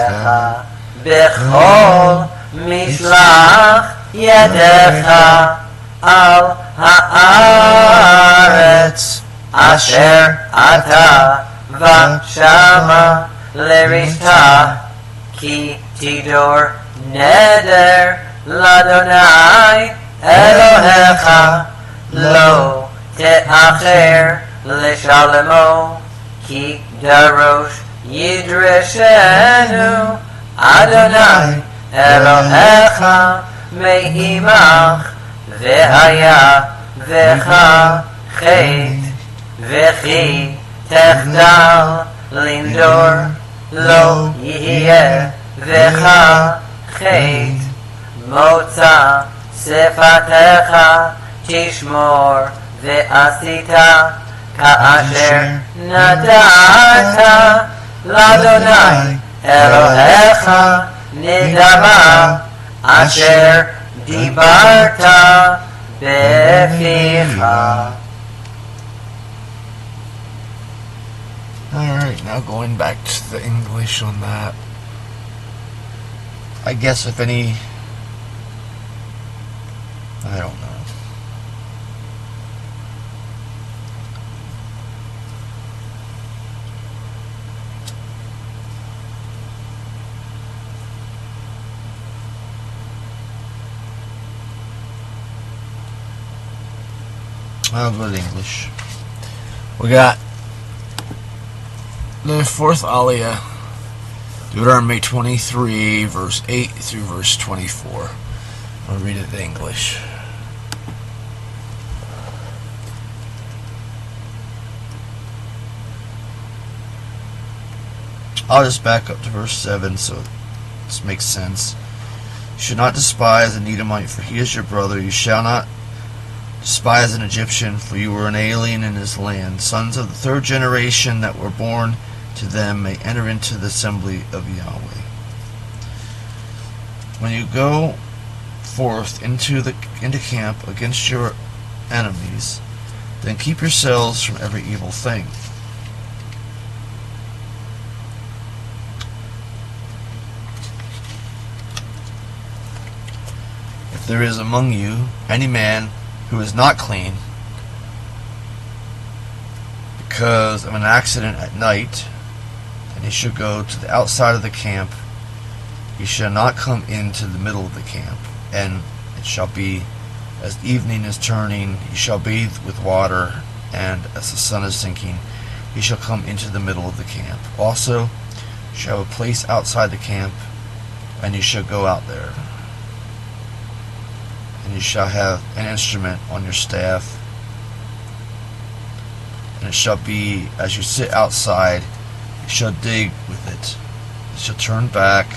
בכל משלח ידך על הארץ אשר אתה ושמה לרשתה כי תדור נדר לאדוני אלוהיך לא תאחר לשלמו כי דרוש ידרשנו אדוני אלוהיך מעמך והיה בך חטא וכי תחדל לנדור לא יהיה בך חטא מוצא שפתיך תשמור ועשית כאשר נתת לאדוני אלוהיך נדבה אשר דיברת בפיך. Alright, now going back to the English on that. I guess if any... I don't know. I'll go to English. We got the fourth aliya, Deuteronomy 23, verse 8 through verse 24. I'll read it in English. I'll just back up to verse 7 so this makes sense. You should not despise an Edomite, for he is your brother. You shall not despise an Egyptian, for you were an alien in his land. Sons of the third generation that were born to them may enter into the assembly of Yahweh. When you go forth into camp against your enemies, then keep yourselves from every evil thing. If there is among you any man who is not clean because of an accident at night, then he should go to the outside of the camp. He shall not come into the middle of the camp. And it shall be, as evening is turning, he shall bathe with water, and as the sun is sinking, he shall come into the middle of the camp. Also, you shall have a place outside the camp, and you shall go out there. And you shall have an instrument on your staff, and it shall be, as you sit outside, you shall dig with it. It shall turn back,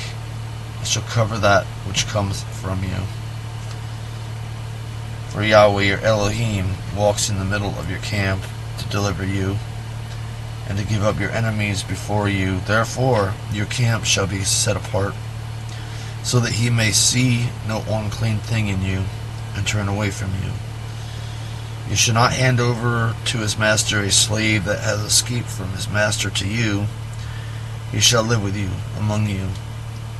it shall cover that which comes from you. For Yahweh your Elohim walks in the middle of your camp to deliver you, and to give up your enemies before you. Therefore your camp shall be set apart, so that he may see no unclean thing in you, and turn away from you. You shall not hand over to his master a slave that has escaped from his master to you. He shall live with you, among you,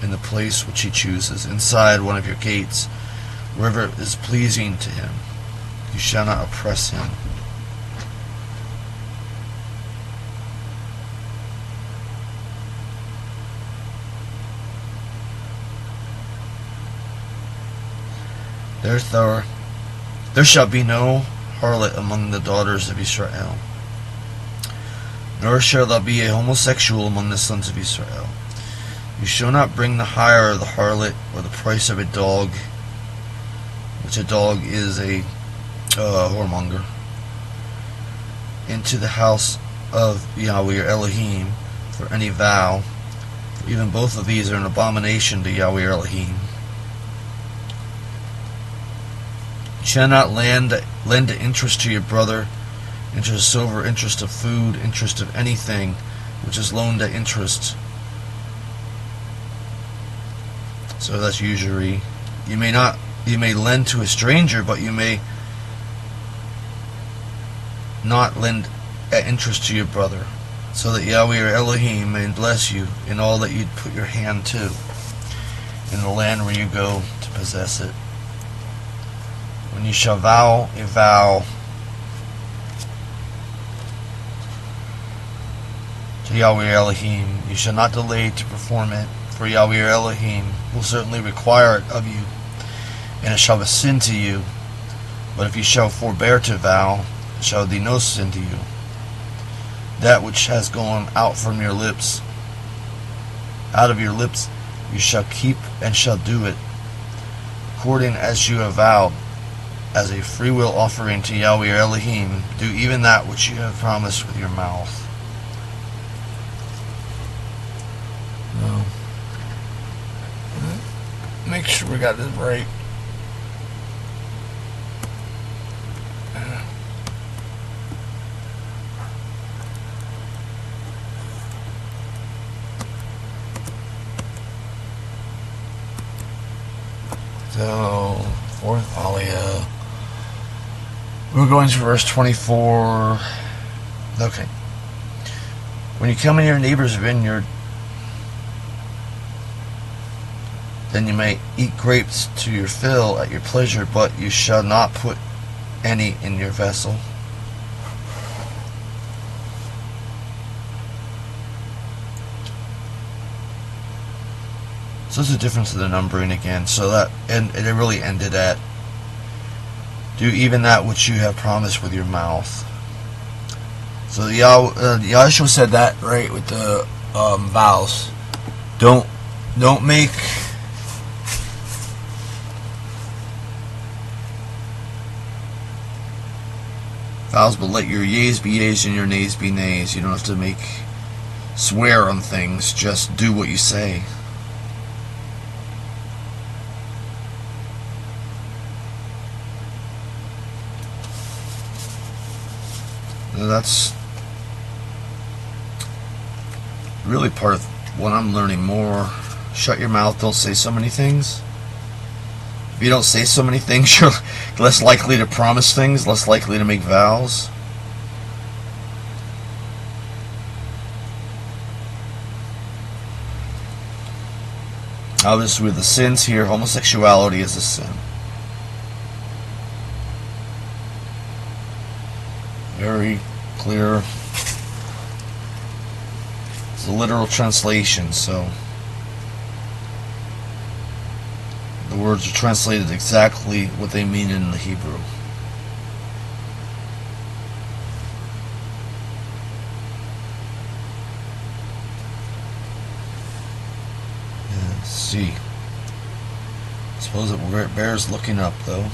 in the place which he chooses, inside one of your gates, wherever it is pleasing to him. You shall not oppress him. Therefore, there shall be no harlot among the daughters of Israel, nor shall there be a homosexual among the sons of Israel. You shall not bring the hire of the harlot, or the price of a dog, which a dog is a whoremonger, into the house of Yahweh your Elohim, for any vow. For even both of these are an abomination to Yahweh Elohim. You shall not lend interest to your brother, interest of silver, interest of food, interest of anything which is loaned at interest. So that's usury. You may lend to a stranger, but you may not lend at interest to your brother, so that Yahweh or Elohim may bless you in all that you put your hand to, in the land where you go to possess it. When you shall vow a vow to Yahweh Elohim, you shall not delay to perform it, for Yahweh Elohim will certainly require it of you, and it shall be sin to you. But if you shall forbear to vow, it shall be no sin to you. That which has gone out from your lips, out of your lips you shall keep and shall do it, according as you have vowed, as a freewill offering to Yahweh Elohim. Do even that which you have promised with your mouth. Make sure we got this right. So, fourth aliya. We're going to verse 24. Okay. When you come in your neighbor's vineyard, then you may eat grapes to your fill at your pleasure, but you shall not put any in your vessel. So there's a difference in the numbering again. So that, and it really ended at, do even that which you have promised with your mouth. So Yahshua said that right with the vows. Don't make vows, but let your yeas be yeas and your nays be nays. You don't have to swear on things. Just do what you say. That's really part of what I'm learning more. Shut your mouth, don't say so many things. If you don't say so many things, you're less likely to promise things, less likely to make vows. Obviously, with the sins here, homosexuality is a sin. Very clear. It's a literal translation, so the words are translated exactly what they mean in the Hebrew. Let's see. I suppose it bears looking up, though.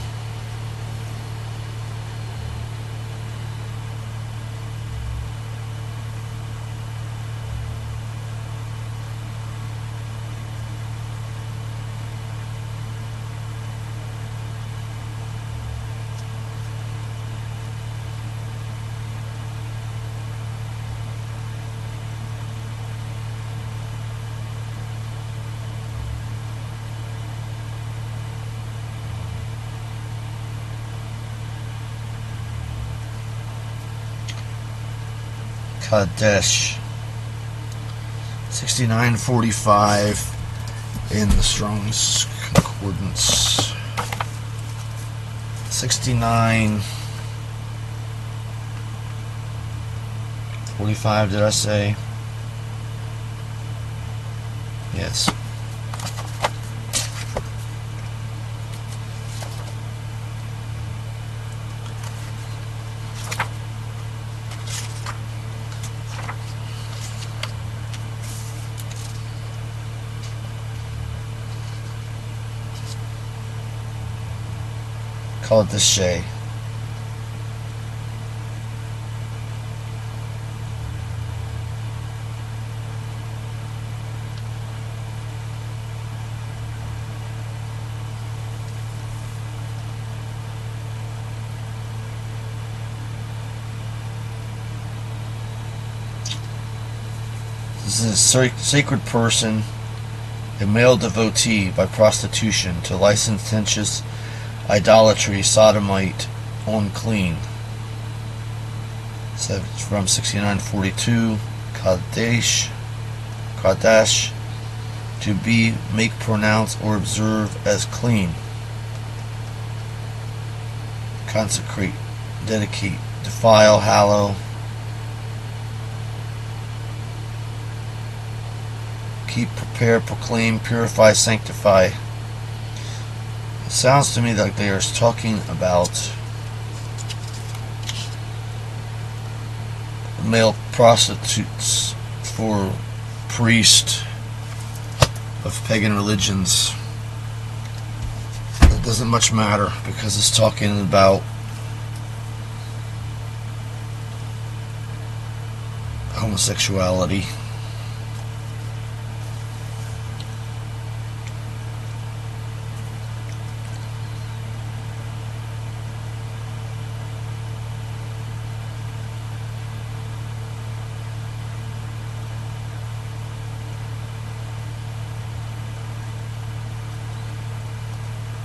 Kadesh 6945 in the Strong's Concordance. 6945, did I say? Yes. Call it the Shay. This is a sacred person, a male devotee by prostitution to licentious idolatry, sodomite, unclean. So it's from 6942, Kadesh, to be, make, pronounce, or observe as clean. Consecrate, dedicate, defile, hallow. Keep, prepare, proclaim, purify, sanctify. It sounds to me like they are talking about male prostitutes for priests of pagan religions. It doesn't much matter because it's talking about homosexuality.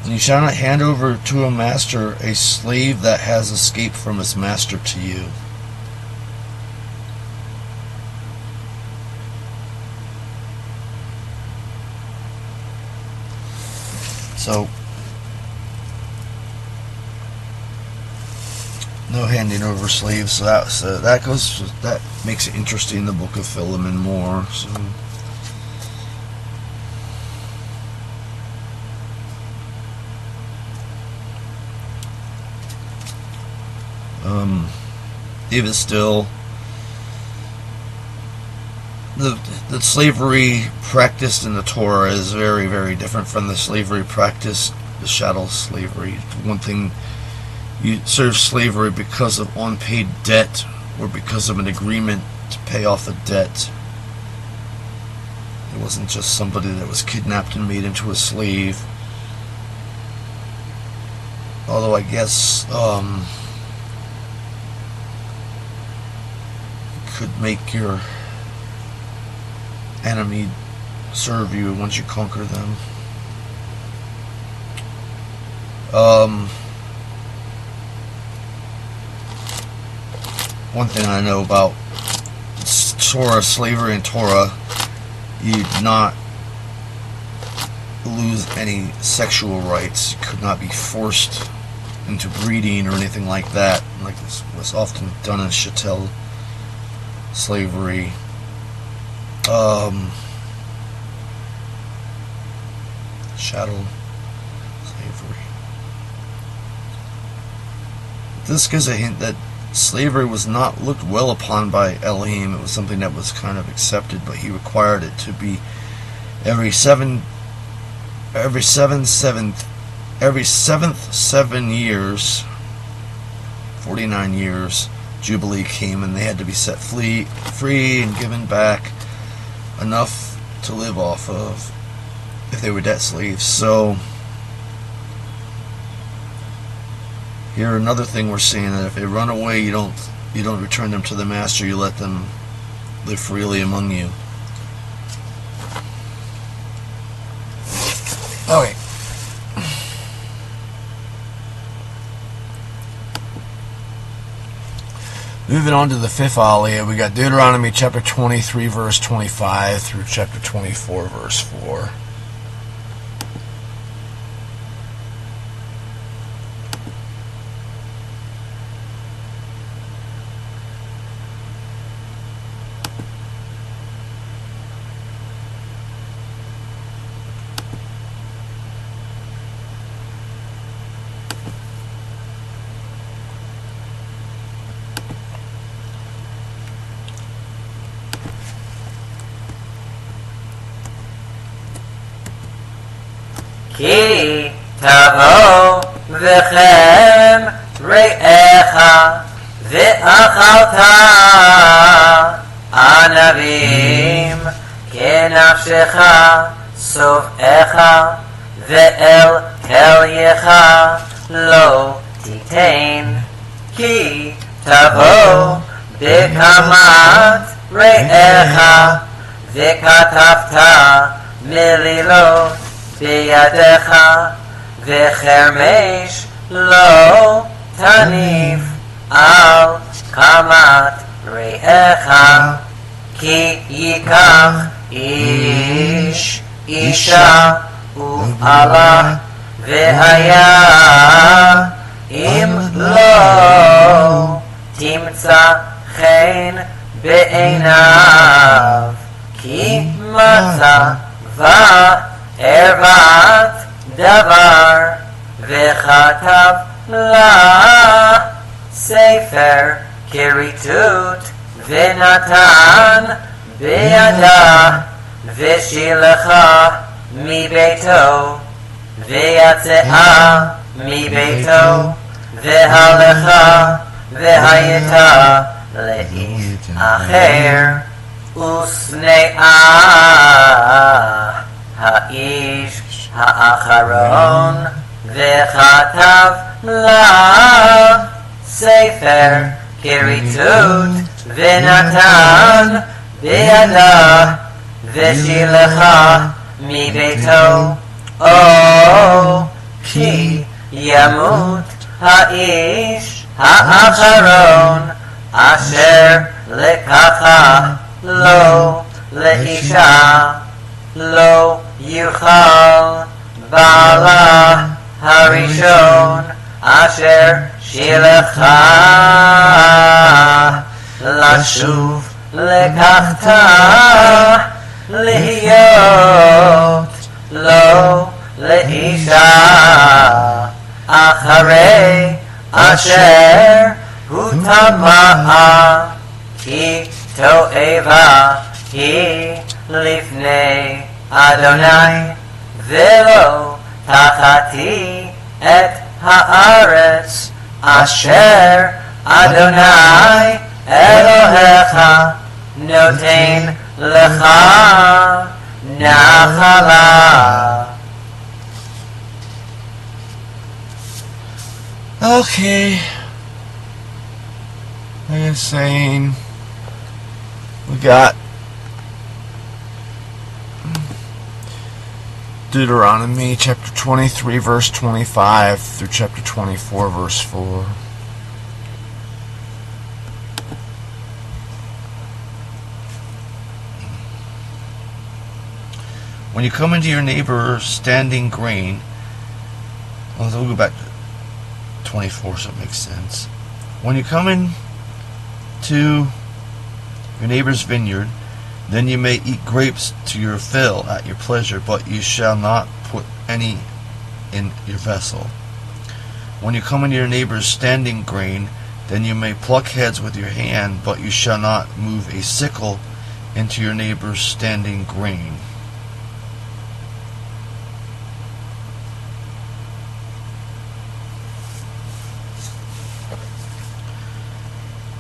And you shall not hand over to a master a slave that has escaped from his master to you. So, no handing over slaves. So that makes it interesting. The Book of Philemon more. So. Even still, the slavery practiced in the Torah is very, very different from the slavery practiced, the chattel slavery. One thing, you serve slavery because of unpaid debt or because of an agreement to pay off a debt. It wasn't just somebody that was kidnapped and made into a slave. Although I guess could make your enemy serve you once you conquer them. One thing I know about Torah, slavery in Torah, you did not lose any sexual rights. You could not be forced into breeding or anything like that, like this was often done in chattel slavery. Chattel slavery. This gives a hint that slavery was not looked well upon by Elohim. It was something that was kind of accepted, but he required it to be every seventh 7 years, 49 years, Jubilee came, and they had to be set free and given back enough to live off of if they were debt slaves. So here another thing we're seeing, that if they run away, you don't return them to the master, you let them live freely among you. Okay. Moving on to the fifth aliya, we got Deuteronomy chapter 23, verse 25 through chapter 24, verse 4. כי תבוא וכם רעך ואכלת ענבים כנפשך שובעך ואל כלייך לא תיתן כי תבוא בקמת רעך וכתבת מלילות בידיך, וחרמש לא תניף על קמת רעך, כי ייקח איש אישה ובעלה, והיה אם לא תמצא חן בעיניו, כי מצא וערוות דבר, וכתב לה ספר כריתות, ונתן בידה, ושילחה מביתו, ויצאה מביתו, והלכה והייתה לאיש אחר, ושנאה האיש האחרון, וכתב לה ספר כריתות, ונתן בידה, ושילחה מביתו, או כי ימות האיש האחרון, אשר לקחה לו לאישה, לא יוכל בעלה הראשון, אשר שילחה לשוב לקחתה, להיות לו לאישה, אחרי אשר הוא טמאה, כי תועבה היא לפני אדוני, ולא תחתי את הארץ אשר אדוני אלוהיך נותן לך נחלה. Okay. Like I was saying, we got Deuteronomy chapter 23 verse 25 through chapter 24 verse 4. When you come into your neighbor's standing grain, well, we'll go back to 24 so it makes sense. When you come in to your neighbor's vineyard, then you may eat grapes to your fill at your pleasure, but you shall not put any in your vessel. When you come into your neighbor's standing grain, then you may pluck heads with your hand, but you shall not move a sickle into your neighbor's standing grain.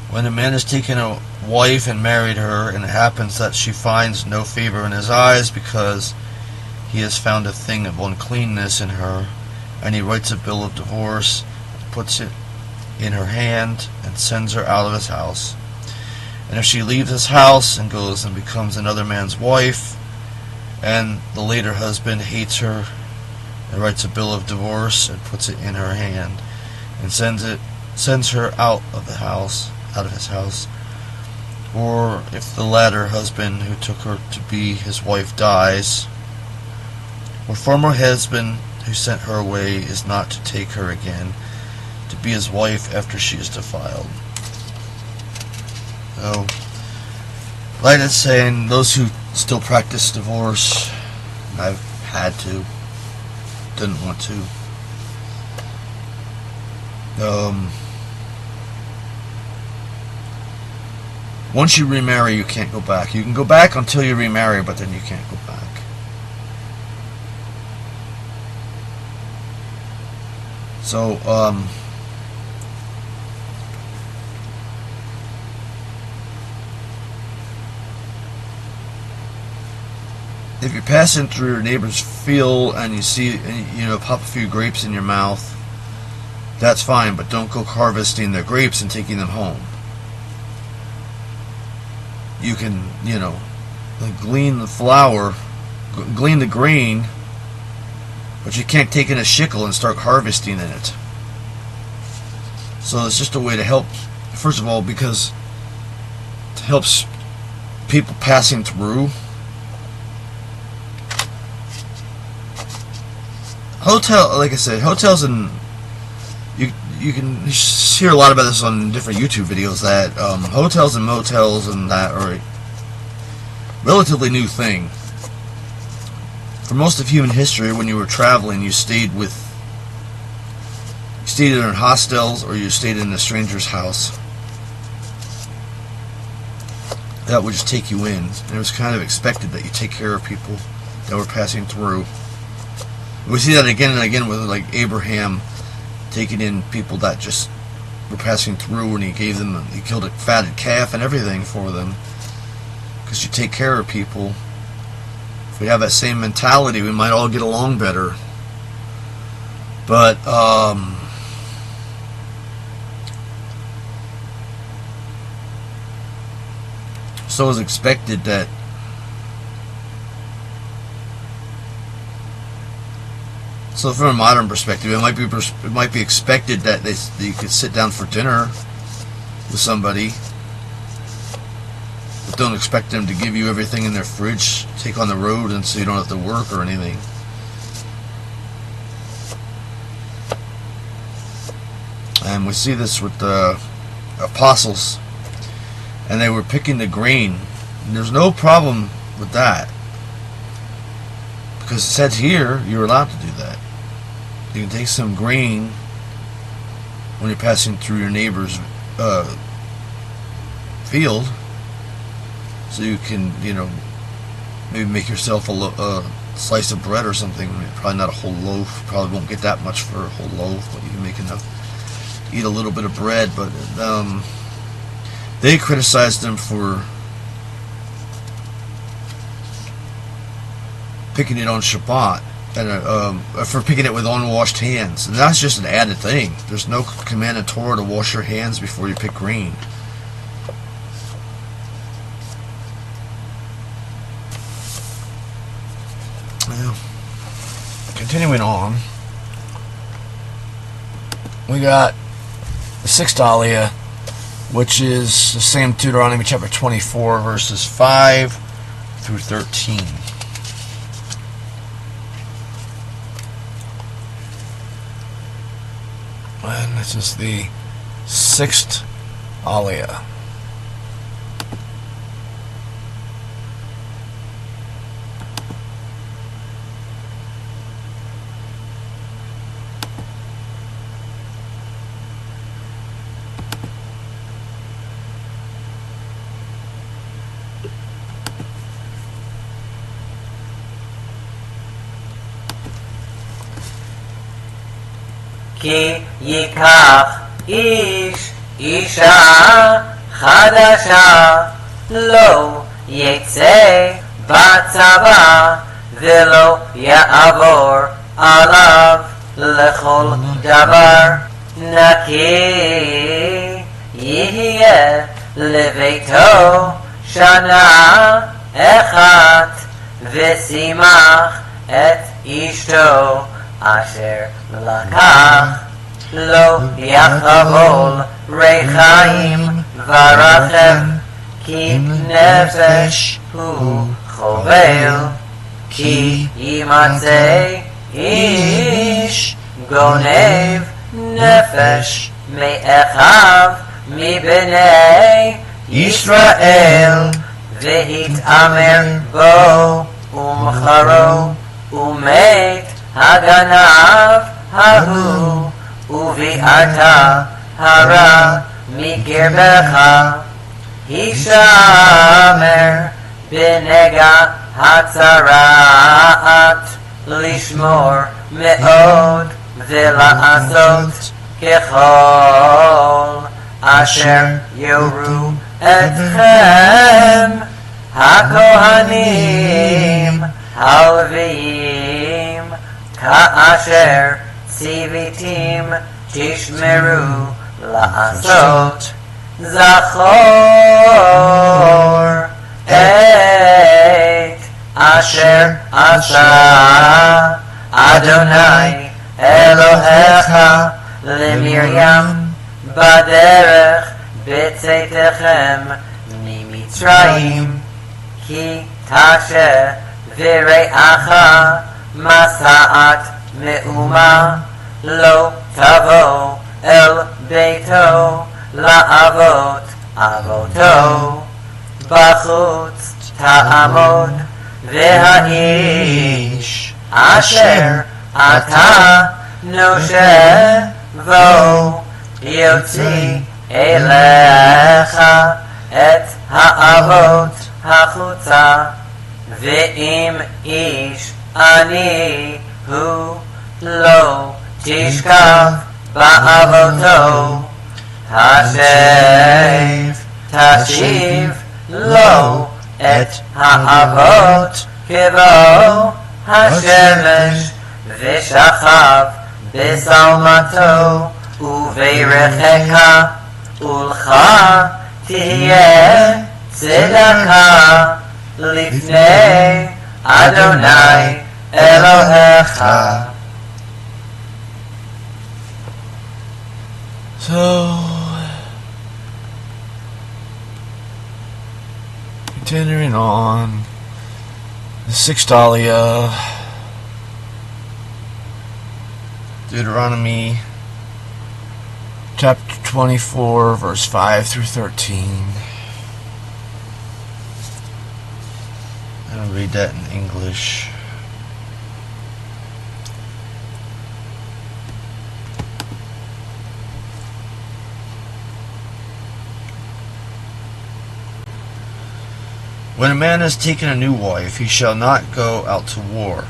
When a man has taken a wife and married her, and it happens that she finds no favor in his eyes because he has found a thing of uncleanness in her, and he writes a bill of divorce, puts it in her hand, and sends her out of his house. And if she leaves his house and goes and becomes another man's wife, and the later husband hates her and writes a bill of divorce and puts it in her hand, and sends her out of his house, or if the latter husband who took her to be his wife dies, or former husband who sent her away is not to take her again to be his wife after she is defiled. So, like it's saying, those who still practice divorce, I've had to, didn't want to. Once you remarry, you can't go back. You can go back until you remarry, but then you can't go back. So, if you're passing through your neighbor's field and you see, pop a few grapes in your mouth, that's fine, but don't go harvesting the grapes and taking them home. You can, glean the flour, glean the grain, but you can't take in a shekel and start harvesting in it. So it's just a way to help, first of all, because it helps people passing through. Like I said, hotels, and you can hear a lot about this on different YouTube videos, that hotels and motels and that are a relatively new thing. For most of human history, when you were traveling, you stayed either in hostels or you stayed in a stranger's house that would just take you in. And it was kind of expected that you take care of people that were passing through. We see that again and again with like Abraham taking in people that just were passing through, and he killed a fatted calf and everything for them, because you take care of people. If we have that same mentality, we might all get along better. But so it was expected that so from a modern perspective, it might be expected that you could sit down for dinner with somebody, but don't expect them to give you everything in their fridge, take on the road, and so you don't have to work or anything. And we see this with the apostles, and they were picking the grain. And there's no problem with that, because it said here you're allowed to do that. You can take some grain when you're passing through your neighbor's field, so you can, maybe make yourself a slice of bread or something. Probably not a whole loaf. Probably won't get that much for a whole loaf, but you can make enough. Eat a little bit of bread. But they criticized them for picking it on Shabbat, and for picking it with unwashed hands. And that's just an added thing. There's no command in Torah to wash your hands before you pick grain. Well, continuing on, we got the sixth aliya, which is the same Deuteronomy chapter 24, verses 5 through 13. And this is the sixth aliya. כי ייקח איש אישה חדשה, לא יצא בצבא ולא יעבור עליו לכל דבר, נקי יהיה לביתו שנה אחת, ושימח את אשתו אשר לקח, לא יחבול ריחיים ורחם, כי נפש הוא חובל. כי ימצא איש גונב נפש מאחיו מבני ישראל, והתעמר בו ומכרו, ומת הגנב ההוא, וביערת הרע מקרבך. הישמר בנגע הצרעת, לשמור מאוד ולעשות ככל אשר יורו אתכם הכהנים הלוויים, כאשר ציוויתים תשמרו לעשות. זכור את asher asa Adonai Elohecha leMiriam baderech b'tzeitechem mimitzrayim ki tashe v're'acha masa'at me'uma lo tavo el beito la'avot avoto bachutz ta'amod v'ha'ish asher ata noshe vo yotzi elecha et ha'avot hachutza ve'im ish ani hu lo tishkav ba'avoto tashiv lo et ha'avot kivo hashemesh v'shachav b'salmato uveirecheka ulcha tihye tzedakah lifnei Adonai Elohecha. So, continuing on, the sixth aliya, Deuteronomy chapter 24, verse 5 through 13. I'll read that in English. When a man has taken a new wife, he shall not go out to war,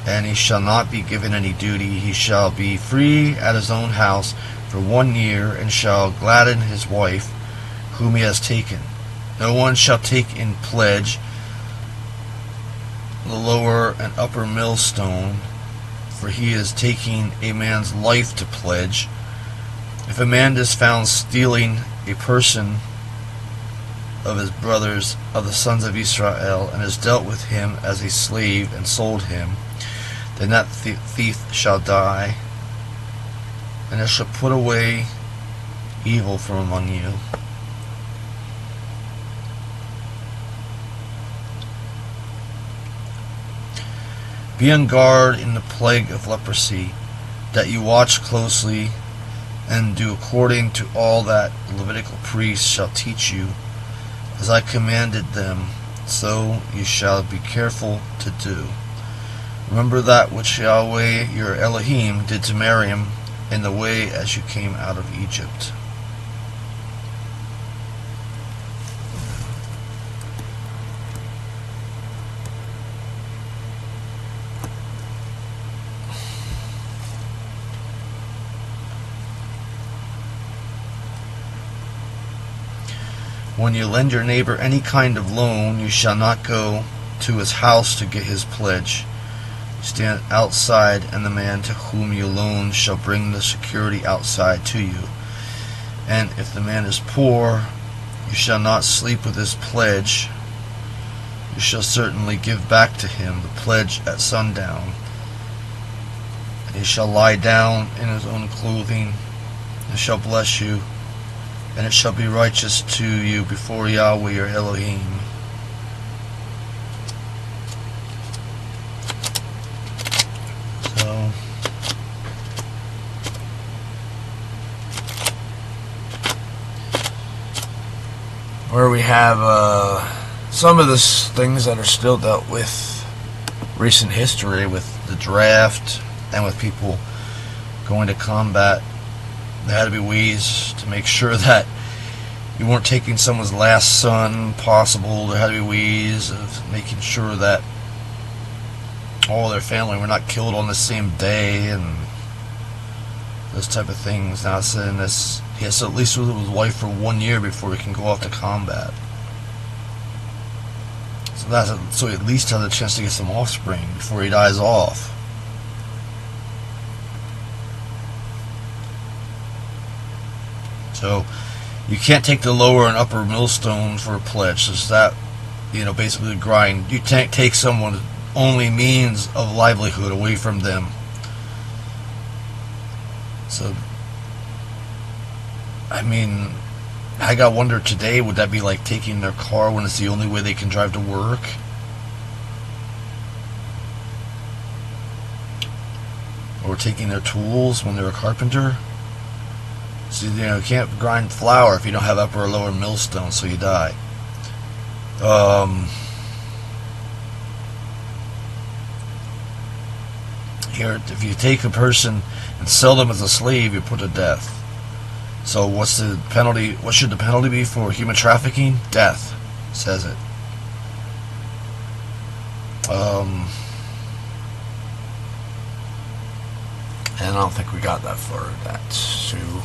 and he shall not be given any duty. He shall be free at his own house for 1 year, and shall gladden his wife whom he has taken. No one shall take in pledge the lower and upper millstone, for he is taking a man's life to pledge. If a man is found stealing a person of his brothers, of the sons of Israel, and has dealt with him as a slave and sold him, then that thief shall die, and I shall put away evil from among you. Be on guard in the plague of leprosy, that you watch closely and do according to all that the Levitical priests shall teach you. As I commanded them, so you shall be careful to do. Remember that which Yahweh your Elohim did to Miriam in the way as you came out of Egypt. When you lend your neighbor any kind of loan, you shall not go to his house to get his pledge. Stand outside, and the man to whom you loan shall bring the security outside to you. And if the man is poor, you shall not sleep with his pledge. You shall certainly give back to him the pledge at sundown. And he shall lie down in his own clothing, and shall bless you, and it shall be righteous to you before Yahweh your Elohim. So, where we have some of the things that are still dealt with recent history, with the draft and with people going to combat. There had to be ways to make sure that you weren't taking someone's last son possible. There had to be ways of making sure that all their family were not killed on the same day and those type of things. Now it's saying this, he has to at least live with his wife for 1 year before he can go off to combat. So he at least has a chance to get some offspring before he dies off. So you can't take the lower and upper millstone for a pledge. So that basically grind. You take someone's only means of livelihood away from them. So, I got wonder today, would that be like taking their car when it's the only way they can drive to work? Or taking their tools when they're a carpenter? So, you can't grind flour if you don't have upper or lower millstone, so you die. Here, if you take a person and sell them as a slave, you put to death. So what's the penalty? What should the penalty be for human trafficking? Death, says it. And I don't think we got that far. That too.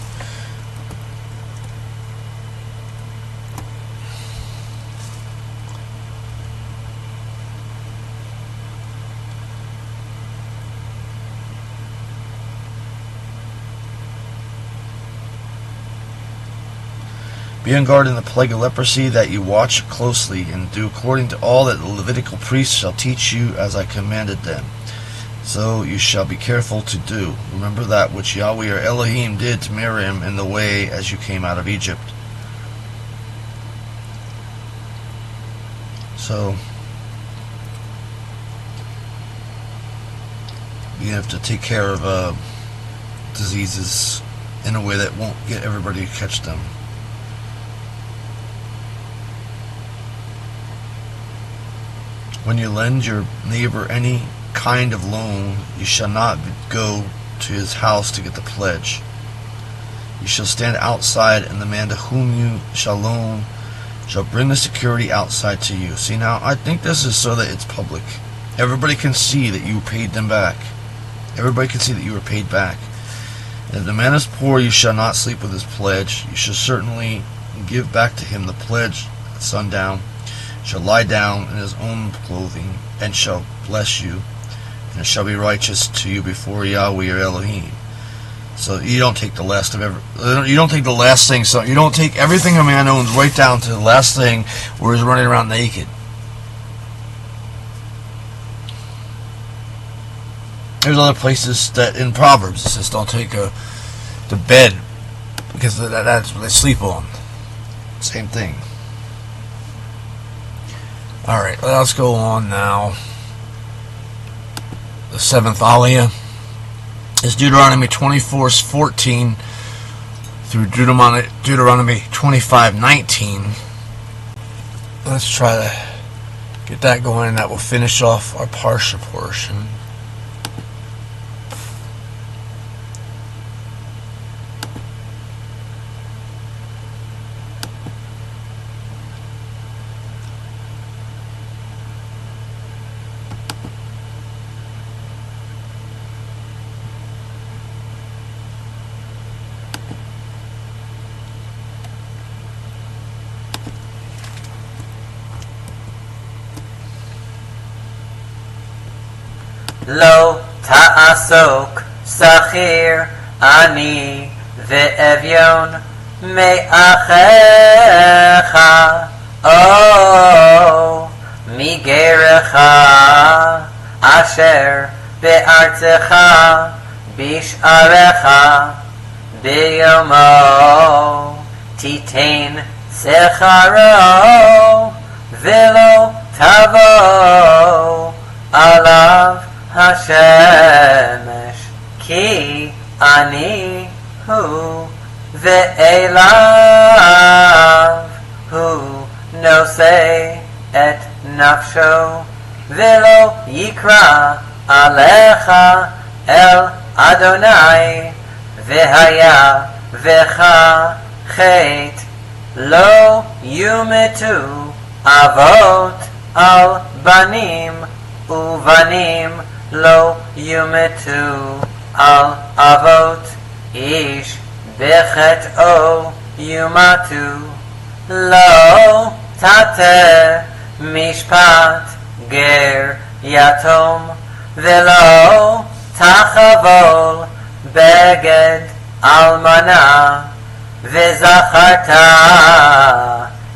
Be on guard in the plague of leprosy, that you watch closely, and do according to all that the Levitical priests shall teach you, as I commanded them. So you shall be careful to do. Remember that which Yahweh your Elohim did to Miriam in the way as you came out of Egypt. So you have to take care of diseases in a way that won't get everybody to catch them. When you lend your neighbor any kind of loan, you shall not go to his house to get the pledge. You shall stand outside, and the man to whom you shall loan shall bring the security outside to you. See, now, I think this is so that it's public. Everybody can see that you paid them back. Everybody can see that you were paid back. And if the man is poor, you shall not sleep with his pledge. You shall certainly give back to him the pledge at sundown. Shall lie down in his own clothing, and shall bless you, and it shall be righteous to you before Yahweh your Elohim. So you don't take the last of you don't take the last thing. So you don't take everything a man owns right down to the last thing where he's running around naked. There's other places that in Proverbs it says don't take the bed because that's what they sleep on. Same thing. Alright, let's go on now. The seventh aliya is Deuteronomy 24:14 through Deuteronomy 25:19. Let's try to get that going, and that will finish off our parsha portion. Lo ta'asok sachir ani ve'evyon me'achecha o migerecha asher be'artecha bish'arecha biyomo titain secharo velo tavo alav Hashemesh ki ani hu ve'elav hu nosei et nafsho velo yikra alecha el Adonai vehaya vecha chet lo yumetu avot al banim uvanim lo yumetu al avot ish bechet o yumatu lo tate mishpat ger yatom velo tachavol beged almana vezacharta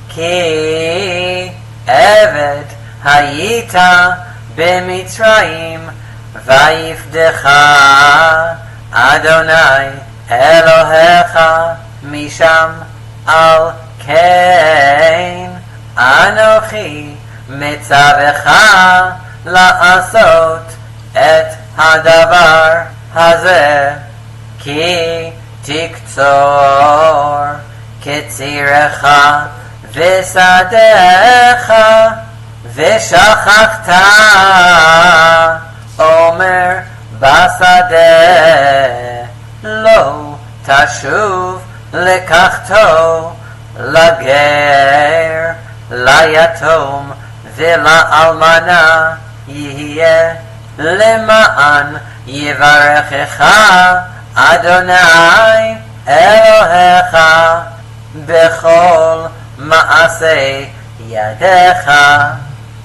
ki עבד היית במצרים, ויפדך אדוני אלוהיך משם. על כן אנוכי מצווך לעשות את הדבר הזה, כי תקצור קצירך ושדך, ושכחת אומר בשדה, לא תשוב לקחתו לגר, ליתום ולאלמנה יהיה, למען יברכך אדוני אלוהיך בכל מעשה ידיך,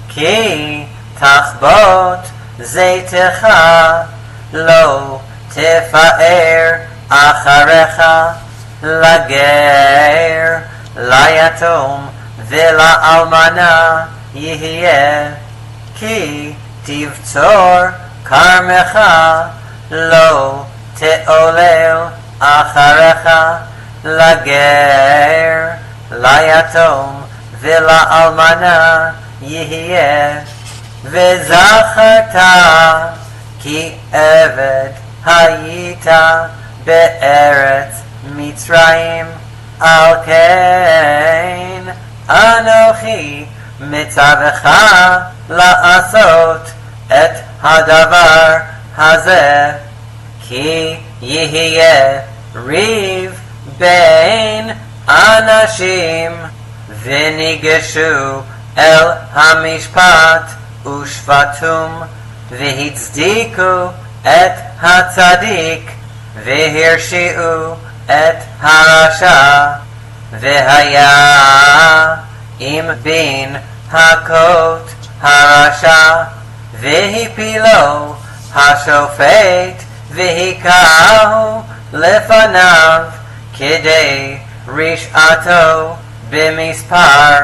כי תחבוט זיתך, לא תפאר אחריך לגר, ליתום ולאלמנה יהיה, כי תבצור כרמך, לא תעולל אחריך לגר, ליתום ולאלמנה יהיה. וזכרת כי עבד היית בארץ מצרים, על כן אנוכי מצווך לעשות את הדבר הזה, כי יהיה ריב בין אנשים, וניגשו אל המשפט ושפטום, והצדיקו את הצדיק, והרשיעו את הרשע. והיה אם בין הכות הרשע, והפילו השופט, והיכהו לפניו, כדי רשעתו במספר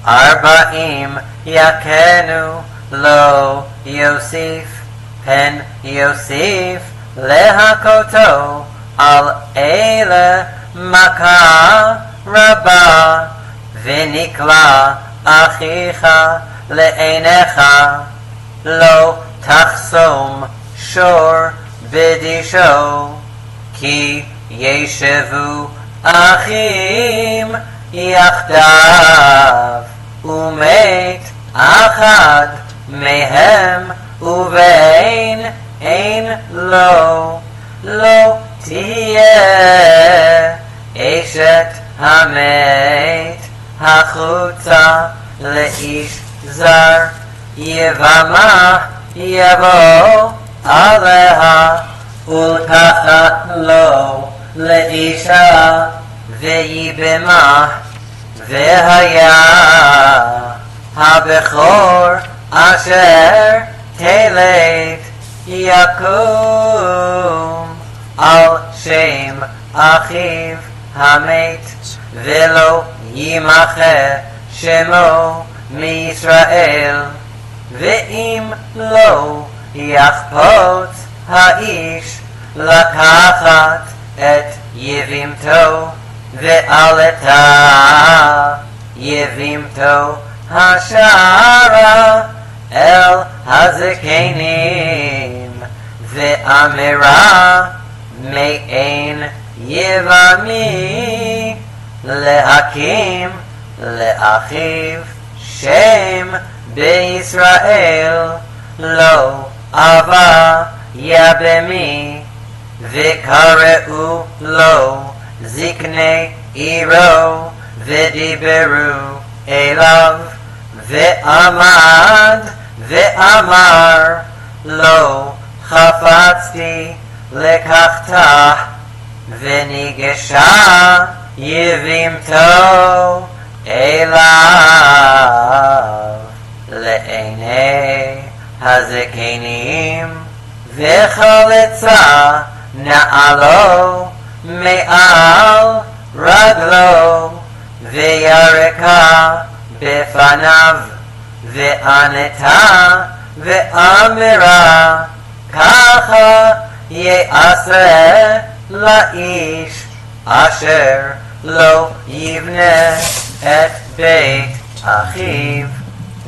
40 יכנו לא יוסיף, פן יוסיף להכותו על אלה מכה רבה. ונקלע אחיך לעיניך, לא תחסום שור בדישו, כי ישבו אחים יחדיו, ומת אחד מהם ובין אין לו, לא תהיה אשת המת החוצה לאיש זר, יבמה יבוא עליה, ולקחת לו לאישה ויבמה. והיה הבכור אשר תלד יקום על שם אחיו המת, ולא יימחה שמו מישראל. ואם לא יחפוץ האיש לקחת את יבימתו, ועלתה יבימתו השערה אל הזקנים, ואמרה מעין יבמי להקים לאחיו שם בישראל, לא אבה יבמי. וקראו לו זקני עירו, ודיברו אליו, ועמד ואמר, לא חפצתי לקחתה. וניגשה יבימתו אליו לעיני הזקנים, וחלצה נעלו מעל רגלו, וירקה בפניו, וענתה ואמרה, ככה יעשה לאיש אשר לא יבנה את בית אחיו,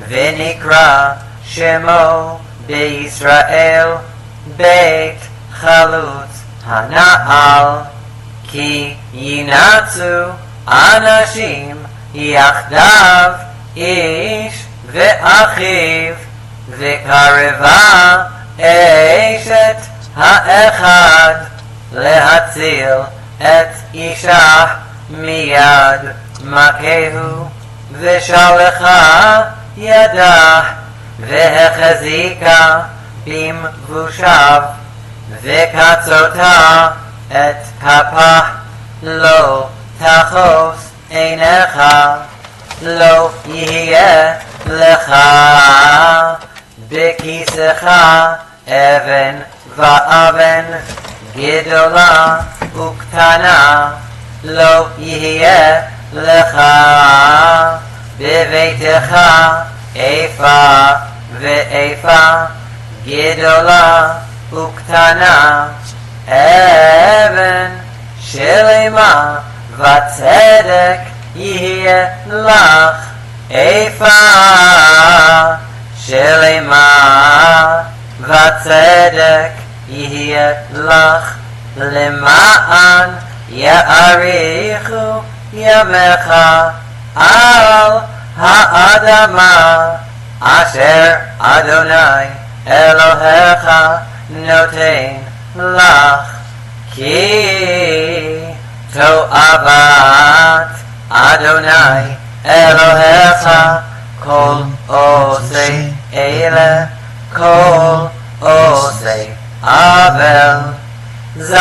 ונקרא שמו בישראל בית חלוץ הנעל, כי ינצו אנשים יחדיו איש ואחיו, וקרבה אשת האחד להציל את אישה מיד מכהו, ושלחה ידה והחזיקה במבושיו, וקצותה את כפה, לא תחוס עיניך, לא יהיה לך בכיסך אבן ואבן, גדולה וקטנה, לא יהיה לך בביתך איפה ואיפה, גדולה וקטנה, אבן שלמה וצדק יהיה לך, איפה שלמה וצדק יהיה לך, למען יאריכו ימיך על האדמה אשר אדוני אלוהיך נותן לך, כי תועבת אדוני אלוהיך כל עושה אלה, כל עושה עוול, זכור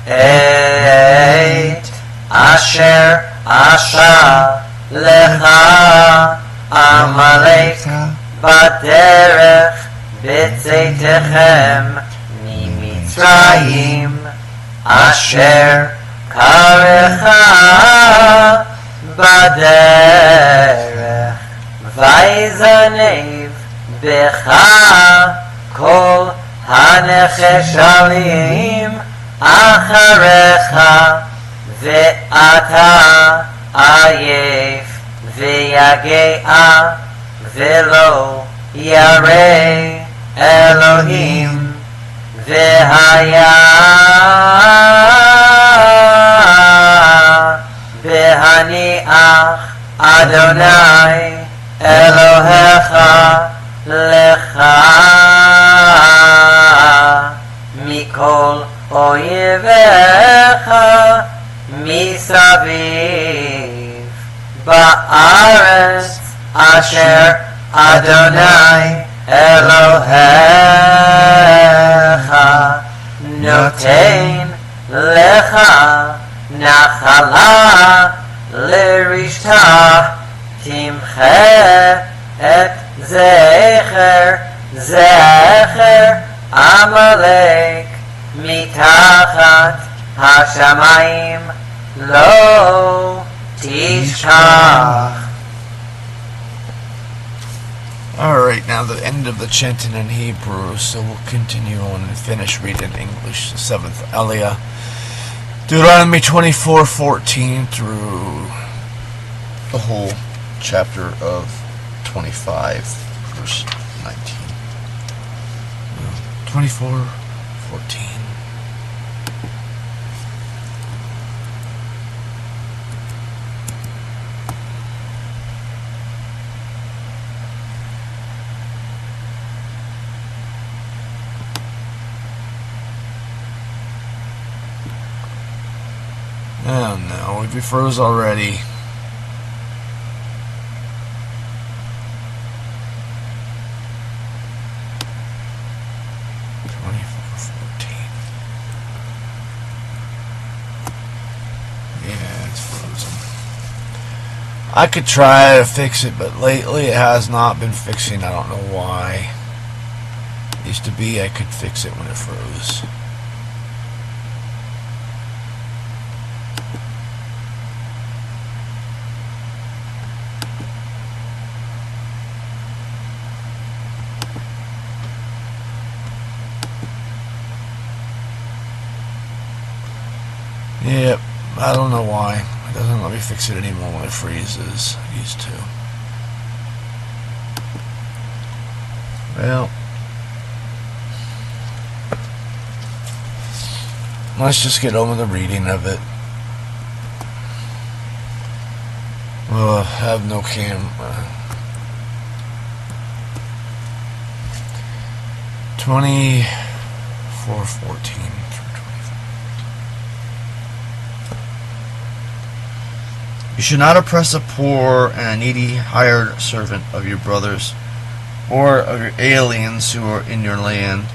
את אשר עשה לך עמלק בדרך בצאתכם ממצרים, אשר קרך בדרך, ויזנב בך כל הנחשלים אחריך, ואתה עייף ויגע, ולא ירא אלוהים, והיה בהניח אדוני אלוהיך לך מכל אויביך מסביב, בארץ אשר אדוני אלוהיך נותן לך נחלה לרשתה, תמחה את זכר עמלק מתחת השמיים, לא תשכח. Alright, now the end of the chanting in Hebrew, so we'll continue on and finish reading English, the 7th aliya. Deuteronomy 24:14 through the whole chapter of 25, verse 19. 24:14. Oh no, we froze already. I could try to fix it, but lately it has not been fixing. I don't know why. It used to be I could fix it when it froze. Yep, I don't know why. It doesn't let me fix it anymore when it freezes. It used to. Well, let's just get on with the reading of it. Well, I have no camera. 24:14 through 25. You should not oppress a poor and a needy hired servant of your brothers, or of your aliens who are in your land,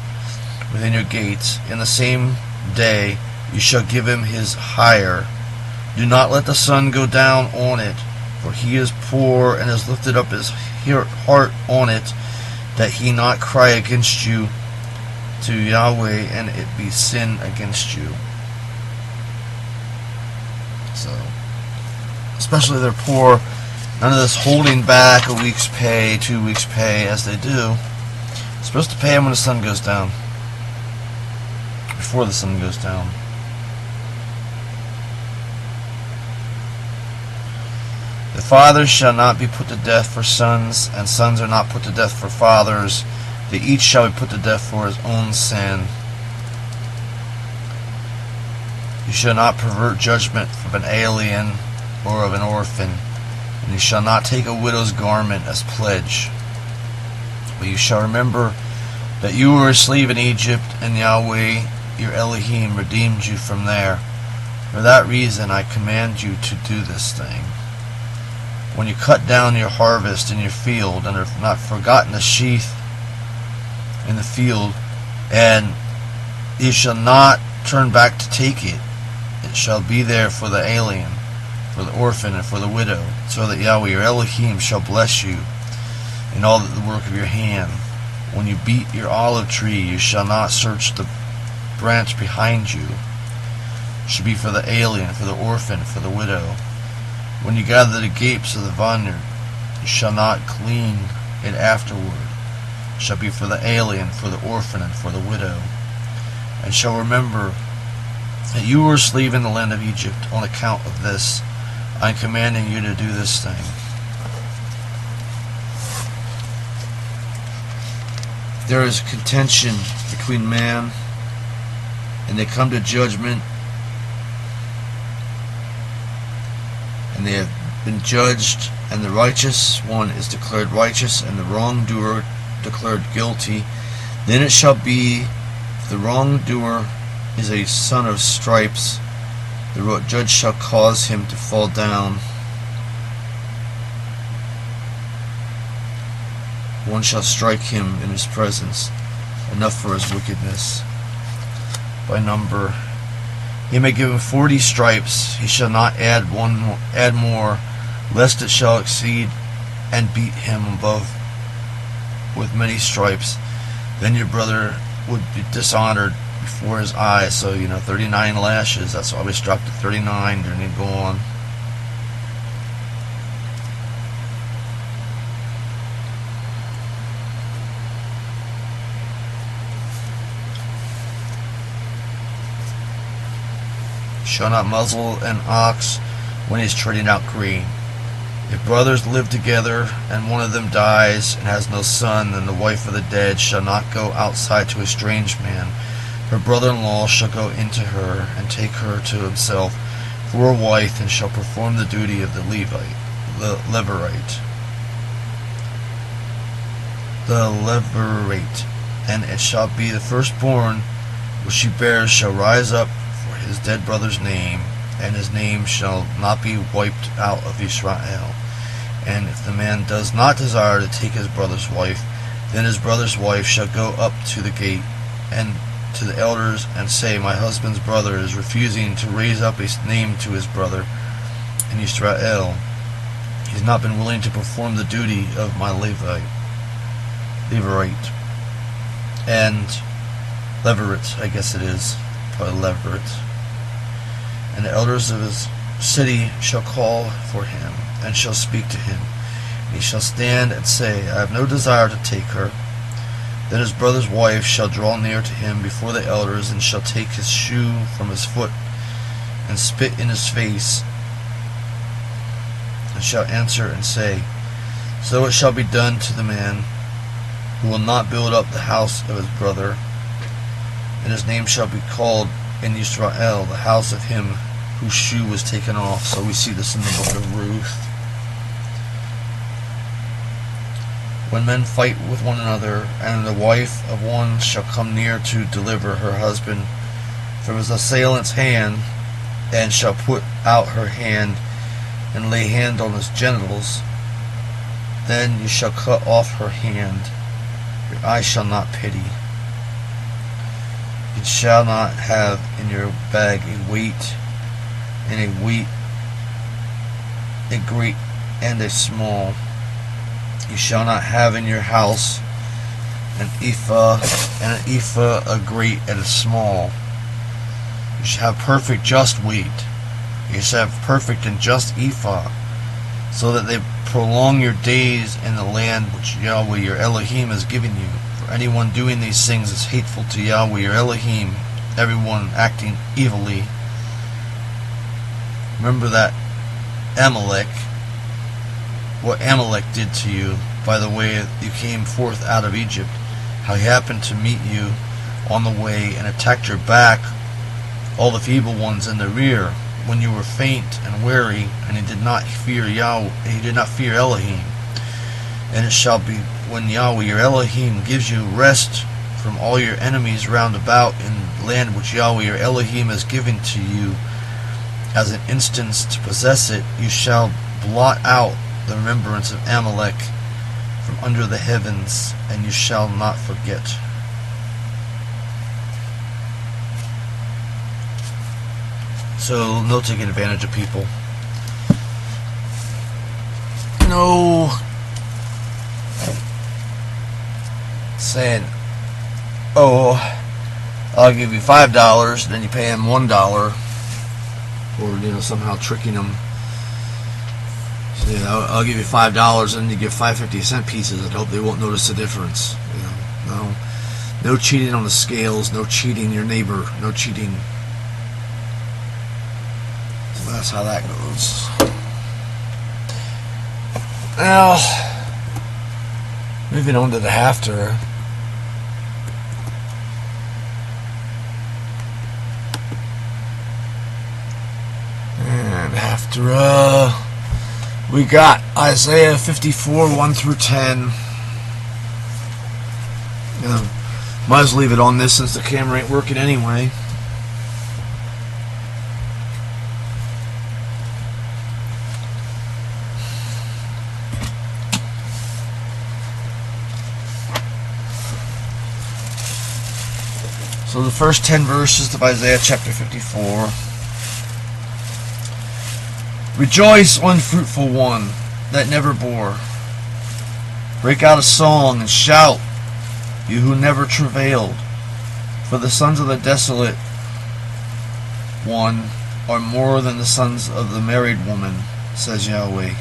within your gates. In the same day you shall give him his hire. Do not let the sun go down on it, for he is poor and has lifted up his heart on it, that he not cry against you to Yahweh, and it be sin against you. So, especially if they're poor, none of this holding back a week's pay, 2 weeks' pay, as they do. You're supposed to pay them when the sun goes down. Before the sun goes down. The fathers shall not be put to death for sons, and sons are not put to death for fathers. They each shall be put to death for his own sin. You shall not pervert judgment of an alien or of an orphan, and you shall not take a widow's garment as pledge. But you shall remember that you were a slave in Egypt, and Yahweh your Elohim redeemed you from there. For that reason I command you to do this thing. When you cut down your harvest in your field, and have not forgotten the sheaf in the field, and you shall not turn back to take it, it shall be there for the alien, for the orphan, and for the widow, so that Yahweh your Elohim shall bless you in all the work of your hand. When you beat your olive tree, you shall not search the branch behind you. It shall be for the alien, for the orphan, for the widow. When you gather the grapes of the vineyard, you shall not clean it afterward. It shall be for the alien, for the orphan, and for the widow. And shall remember that you were a slave in the land of Egypt. On account of this, I am commanding you to do this thing. There is contention between man, and they come to judgment, and they have been judged, and the righteous one is declared righteous, and the wrongdoer declared guilty. Then it shall be, if the wrongdoer is a son of stripes, the judge shall cause him to fall down. One shall strike him in his presence, enough for his wickedness. By number, he may give him 40 stripes. He shall not add more, lest it shall exceed and beat him above with many stripes. Then your brother would be dishonored before his eyes. So 39 lashes. That's why we struck to 39. Then you go on. Shall not muzzle an ox when he is treading out grain. If brothers live together, and one of them dies and has no son, then the wife of the dead shall not go outside to a strange man. Her brother-in-law shall go into her, and take her to himself for a wife, and shall perform the duty of the Levirate. And it shall be the firstborn which she bears shall rise up his dead brother's name, and his name shall not be wiped out of Israel. And if the man does not desire to take his brother's wife, then his brother's wife shall go up to the gate and to the elders and say, my husband's brother is refusing to raise up his name to his brother in Israel. He has not been willing to perform the duty of my Levirate. And Levirate, I guess it is, probably Levirate. And the elders of his city shall call for him, and shall speak to him. And he shall stand and say, I have no desire to take her. Then his brother's wife shall draw near to him before the elders, and shall take his shoe from his foot, and spit in his face, and shall answer and say, So it shall be done to the man who will not build up the house of his brother, and his name shall be called in Israel the house of him whose shoe was taken off. So we see this in the book of Ruth. When men fight with one another, and the wife of one shall come near to deliver her husband from his assailant's hand, and shall put out her hand and lay hand on his genitals, then you shall cut off her hand. Your eye shall not pity. You shall not have in your bag a weight, and a weight, a great and a small. You shall not have in your house an ephah, and an ephah, a great and a small. You shall have perfect just weight. You shall have perfect and just ephah, so that they prolong your days in the land which Yahweh your Elohim has given you. For anyone doing these things is hateful to Yahweh your Elohim, everyone acting evilly. Remember that Amalek, what Amalek did to you by the way you came forth out of Egypt, how he happened to meet you on the way and attacked your back, all the feeble ones in the rear, when you were faint and weary, and he did not fear Yahweh, he did not fear Elohim. And it shall be when Yahweh your Elohim gives you rest from all your enemies round about in the land which Yahweh your Elohim has given to you as an instance to possess it, you shall blot out the remembrance of Amalek from under the heavens, and you shall not forget. So, no taking advantage of people. No saying, oh, I'll give you $5, then you pay him $1, or somehow tricking them. So, I'll give you $5, and then you give 5 50-cent pieces. I hope they won't notice the difference. No cheating on the scales, no cheating your neighbor, no cheating. So that's how that goes. Now, moving on to the haftara. And haftara, we got Isaiah 54, 1 through 10. Might as well leave it on this since the camera ain't working anyway. So the first 10 verses of Isaiah chapter 54. Rejoice, unfruitful one that never bore. Break out a song and shout, you who never travailed. For the sons of the desolate one are more than the sons of the married woman, says Yahweh.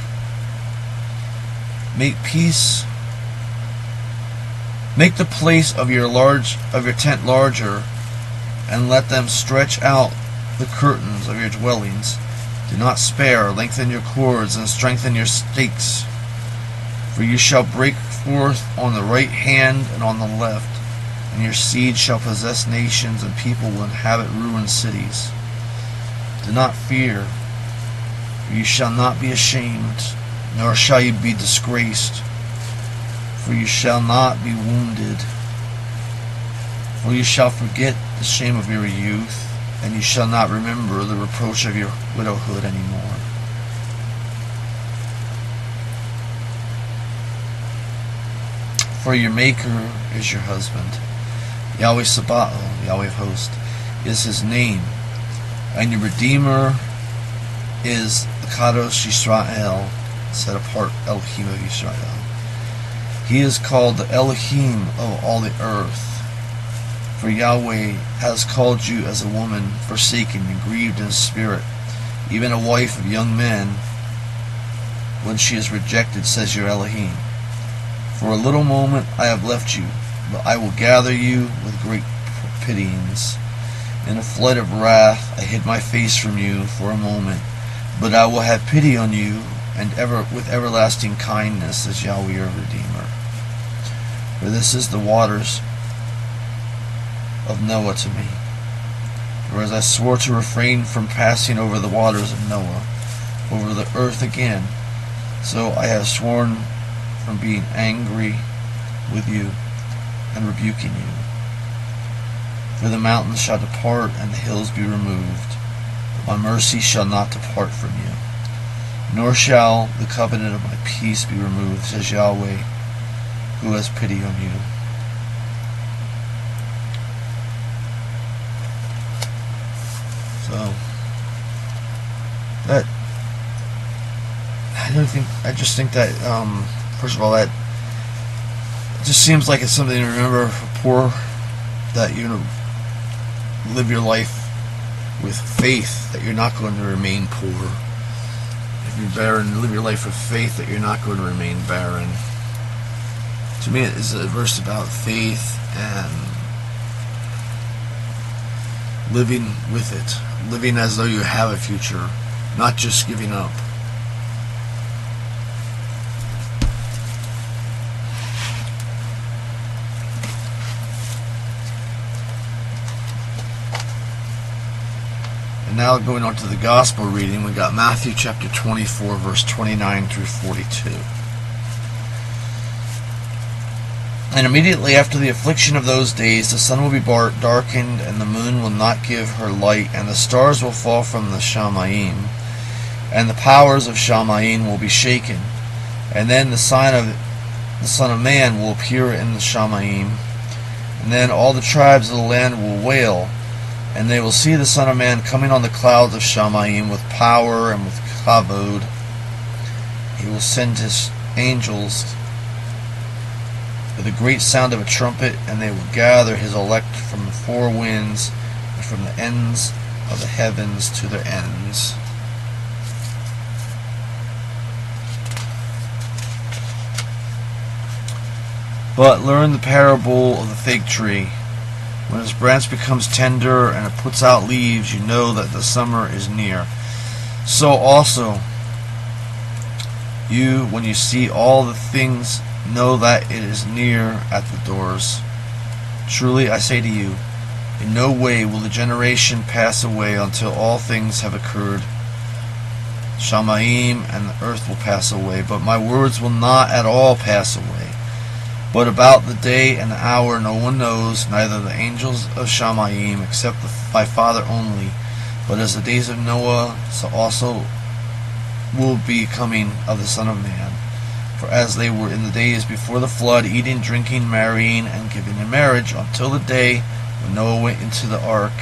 Make peace. Make the place of your tent larger, and let them stretch out the curtains of your dwellings. Do not spare, lengthen your cords, and strengthen your stakes. For you shall break forth on the right hand and on the left, and your seed shall possess nations, and people will inhabit ruined cities. Do not fear, for you shall not be ashamed, nor shall you be disgraced. For you shall not be wounded. For you shall forget the shame of your youth, and you shall not remember the reproach of your widowhood anymore. For your Maker is your husband. Yahweh Sabaoth, Yahweh of hosts, is his name. And your Redeemer is the Kadosh Yisrael, set apart Elohim of Israel. He is called the Elohim of all the earth. For Yahweh has called you as a woman forsaken and grieved in spirit, even a wife of young men, when she is rejected, says your Elohim. For a little moment I have left you, but I will gather you with great pityings, In a flood of wrath I hid my face from you for a moment, but I will have pity on you, and with everlasting kindness, says Yahweh your Redeemer. For this is the waters of Noah to me. For as I swore to refrain from passing over the waters of Noah, over the earth again, so I have sworn from being angry with you and rebuking you. For the mountains shall depart and the hills be removed, but my mercy shall not depart from you, nor shall the covenant of my peace be removed, says Yahweh, who has pity on you. So that I just think that first of all, that it just seems like it's something to remember for poor, that live your life with faith that you're not going to remain poor. If you're barren, live your life with faith that you're not going to remain barren. To me, it is a verse about faith and living with it, living as though you have a future, not just giving up. And now going on to the gospel reading, we got Matthew chapter 24, verse 29 through 42. And immediately after the affliction of those days, the sun will be darkened, and the moon will not give her light, and the stars will fall from the Shamayim, and the powers of Shamayim will be shaken. And then the sign of the Son of Man will appear in the Shamayim, and then all the tribes of the land will wail, and they will see the Son of Man coming on the clouds of Shamayim with power and with kavod. He will send his angels with a great sound of a trumpet, and they will gather his elect from the four winds and from the ends of the heavens to their ends. But learn the parable of the fig tree. When its branch becomes tender and it puts out leaves, you know that the summer is near. So also, you, when you see all the things, know that it is near at the doors. Truly I say to you, in no way will the generation pass away until all things have occurred. Shamayim and the earth will pass away, but my words will not at all pass away. But about the day and the hour no one knows, neither the angels of Shamayim, except my Father only. But as the days of Noah, so also will be coming of the Son of Man. For as they were in the days before the flood, eating, drinking, marrying, and giving in marriage, until the day when Noah went into the ark,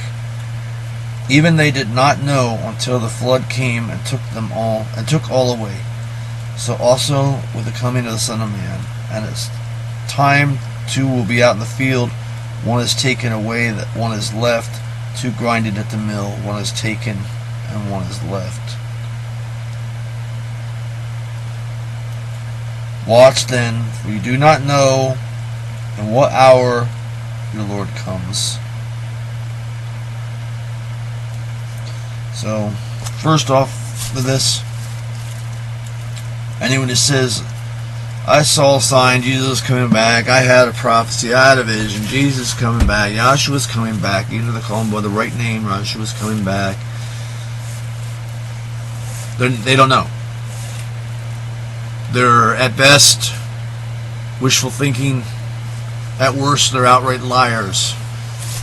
even they did not know until the flood came and took all away. So also with the coming of the Son of Man. And its time two will be out in the field, one is taken away, that one is left, two grinding at the mill, one is taken and one is left. Watch then, for you do not know in what hour your Lord comes. So, first off with this, anyone who says, I saw a sign, Jesus is coming back, I had a prophecy, I had a vision, Jesus is coming back, Yahshua's coming back, even if they call him by the right name, Yahshua's coming back, they don't know. They're at best wishful thinking. At worst, they're outright liars.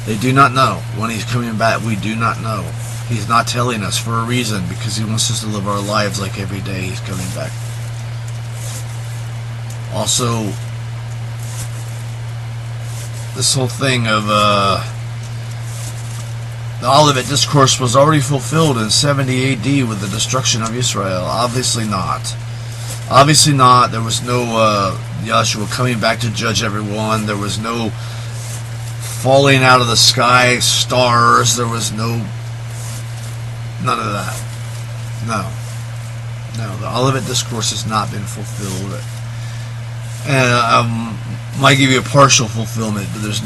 They do not know when he's coming back. We do not know. He's not telling us for a reason, because he wants us to live our lives like every day he's coming back. Also, this whole thing of the Olivet Discourse was already fulfilled in 70 AD with the destruction of Israel. Obviously not. Obviously not. There was no Yahshua coming back to judge everyone. There was no falling out of the sky stars. There was none of that. No. The Olivet Discourse has not been fulfilled. And might give you a partial fulfillment, but it's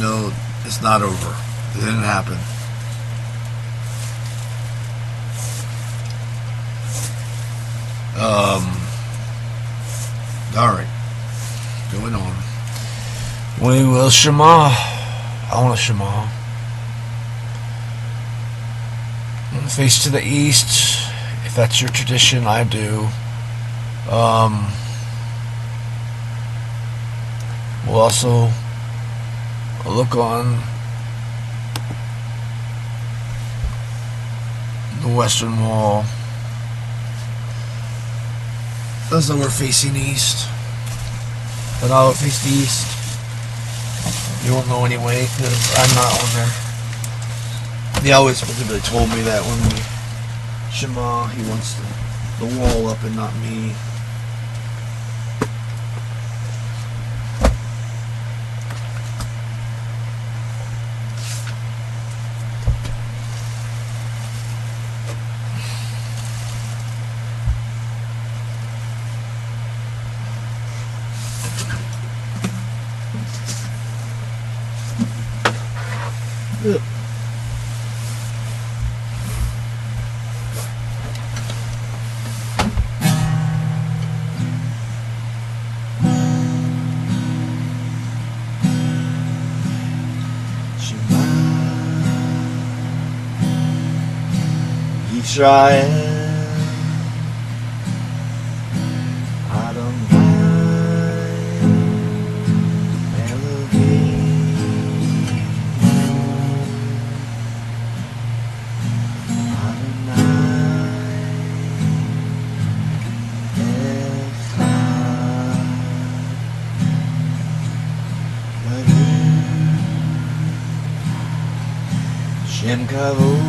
not over. It didn't happen. Alright. Going on. We will Shema. I want to Shema. Face to the east. If that's your tradition, I do. We'll also look on the western wall. As though we're facing east. But I'll face the east. You won't know anyway, because I'm not on there. He always specifically told me that when we Shema, he wants the wall up and not me. Ugh. Israel, Adonai, Elohim, Adonai, Echad, Baruch, Shem Kavod.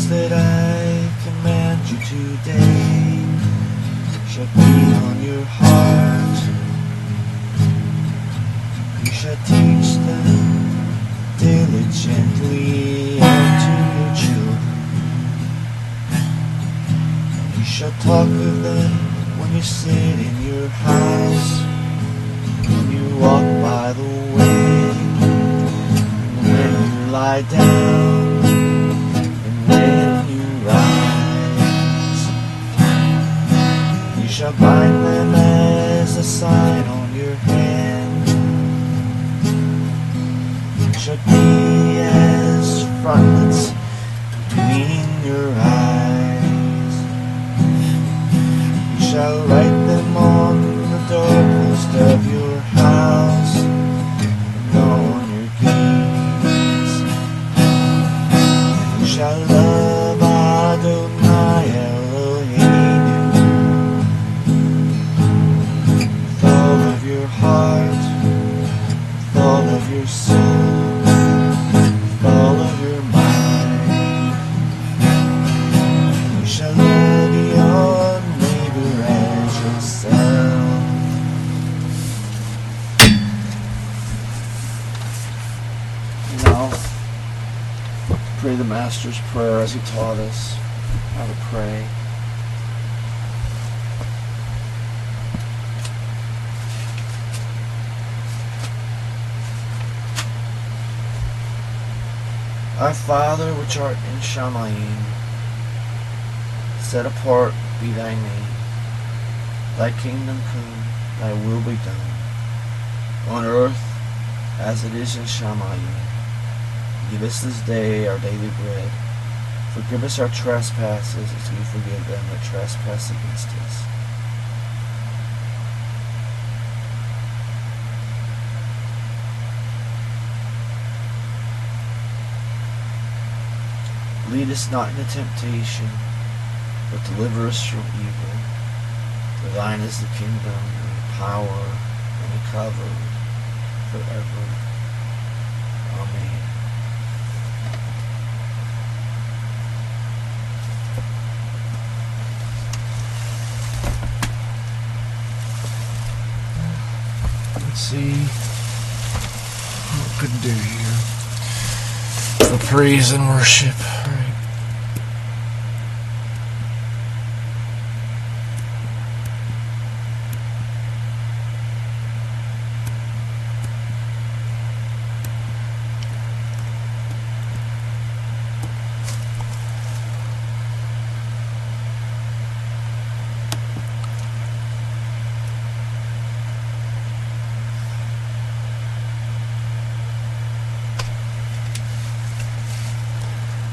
That I command you today shall be on your heart. You shall teach them diligently unto your children. You shall talk of them when you sit in your house, when you walk by the way, and when you lie down. When you rise, you shall bind them as a sign on your hand. It shall be as frontlets between your eyes. You shall write them on the doorpost of your house and on your gates. You shall love Adonai Elohim with all of your heart, with all of your soul, with all of your mind. You shall love your neighbor as yourself. Now, pray the Master's Prayer as he taught us how to pray. Our Father which art in Shamayim, set apart be thy name. Thy kingdom come, thy will be done, on earth as it is in Shamayim. Give us this day our daily bread. Forgive us our trespasses as we forgive them that trespass against us. Lead us not into temptation, but deliver us from evil. For thine is the kingdom, and the power, and the cover, forever. Amen. Let's see what we could do here. The praise and worship. All right.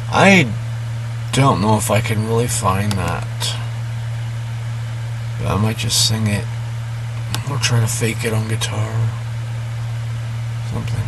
I don't know if I can really find that, but I might just sing it or try to fake it on guitar, something.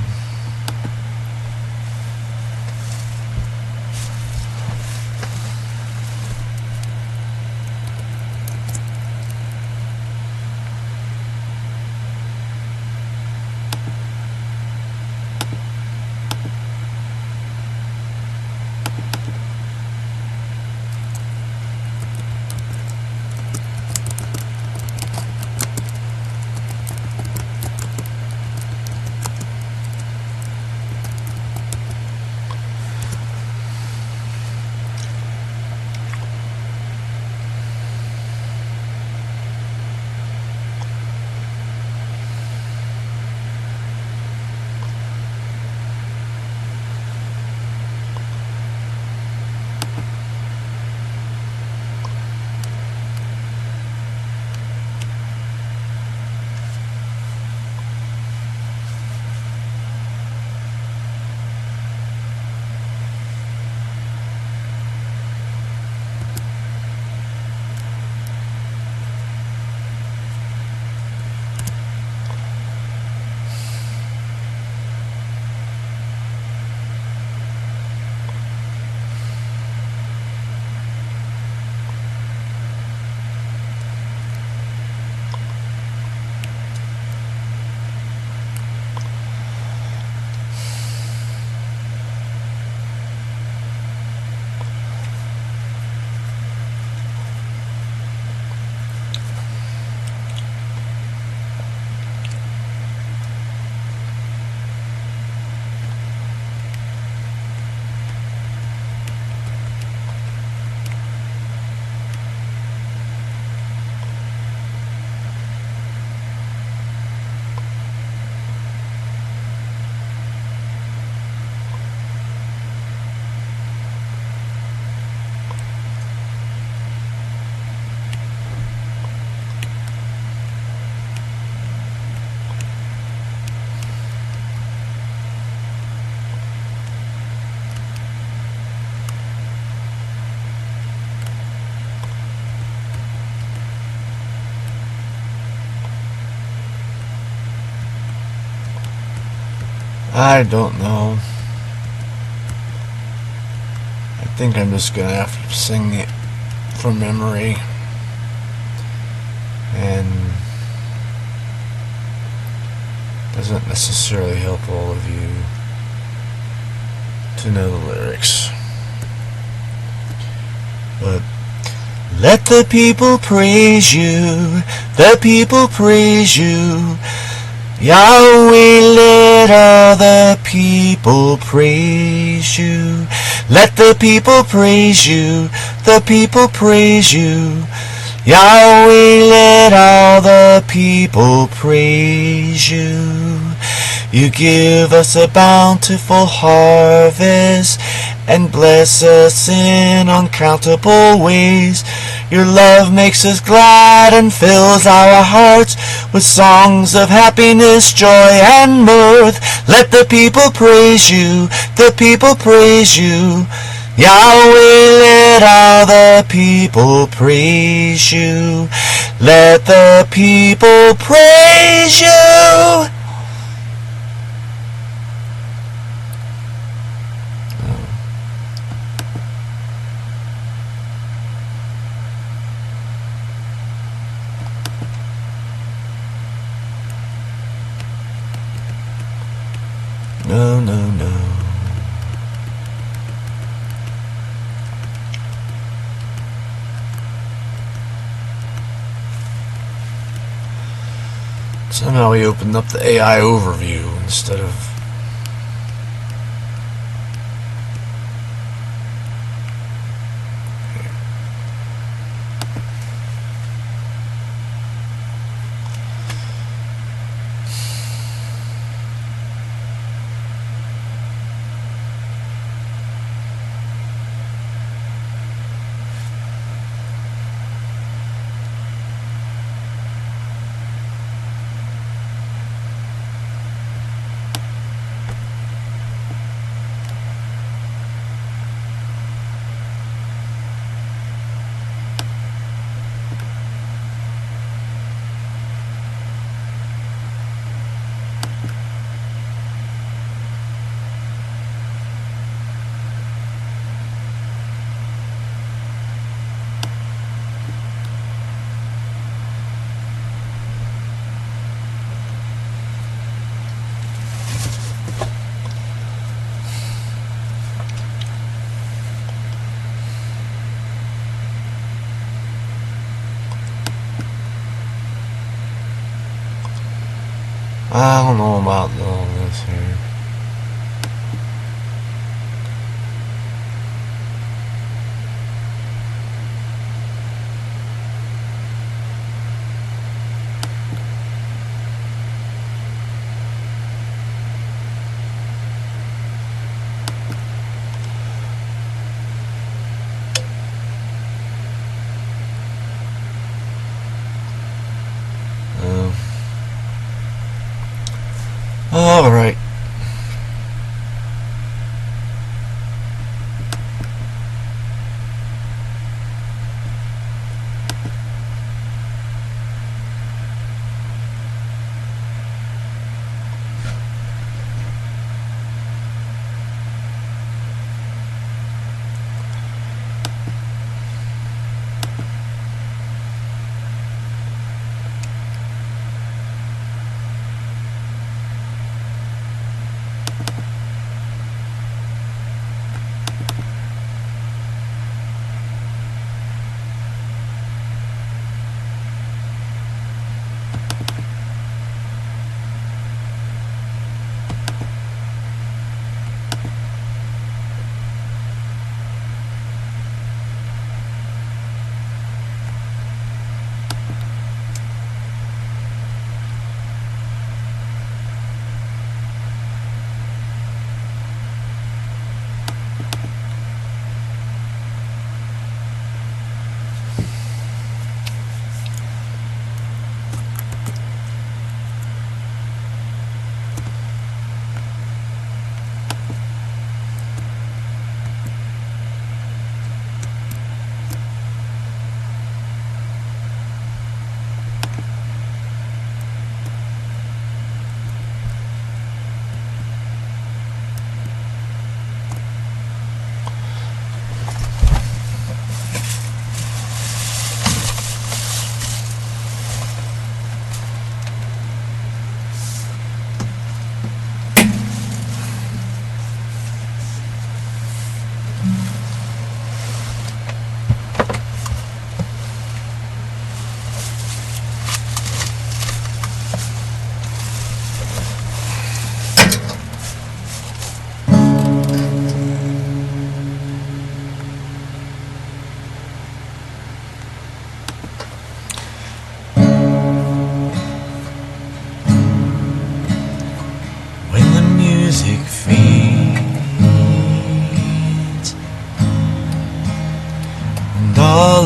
I don't know. I think I'm just gonna have to sing it from memory, and doesn't necessarily help all of you to know the lyrics. But let the people praise you, the people praise you, Yahweh, let all the people praise you. Let the people praise you, the people praise you, Yahweh, let all the people praise you. You give us a bountiful harvest and bless us in uncountable ways. Your love makes us glad and fills our hearts with songs of happiness, joy, and mirth. Let the people praise you, the people praise you, Yahweh, let all the people praise you. Let the people praise you. No, no, no. Somehow we opened up the AI overview instead of... I don't know about all this here. All right.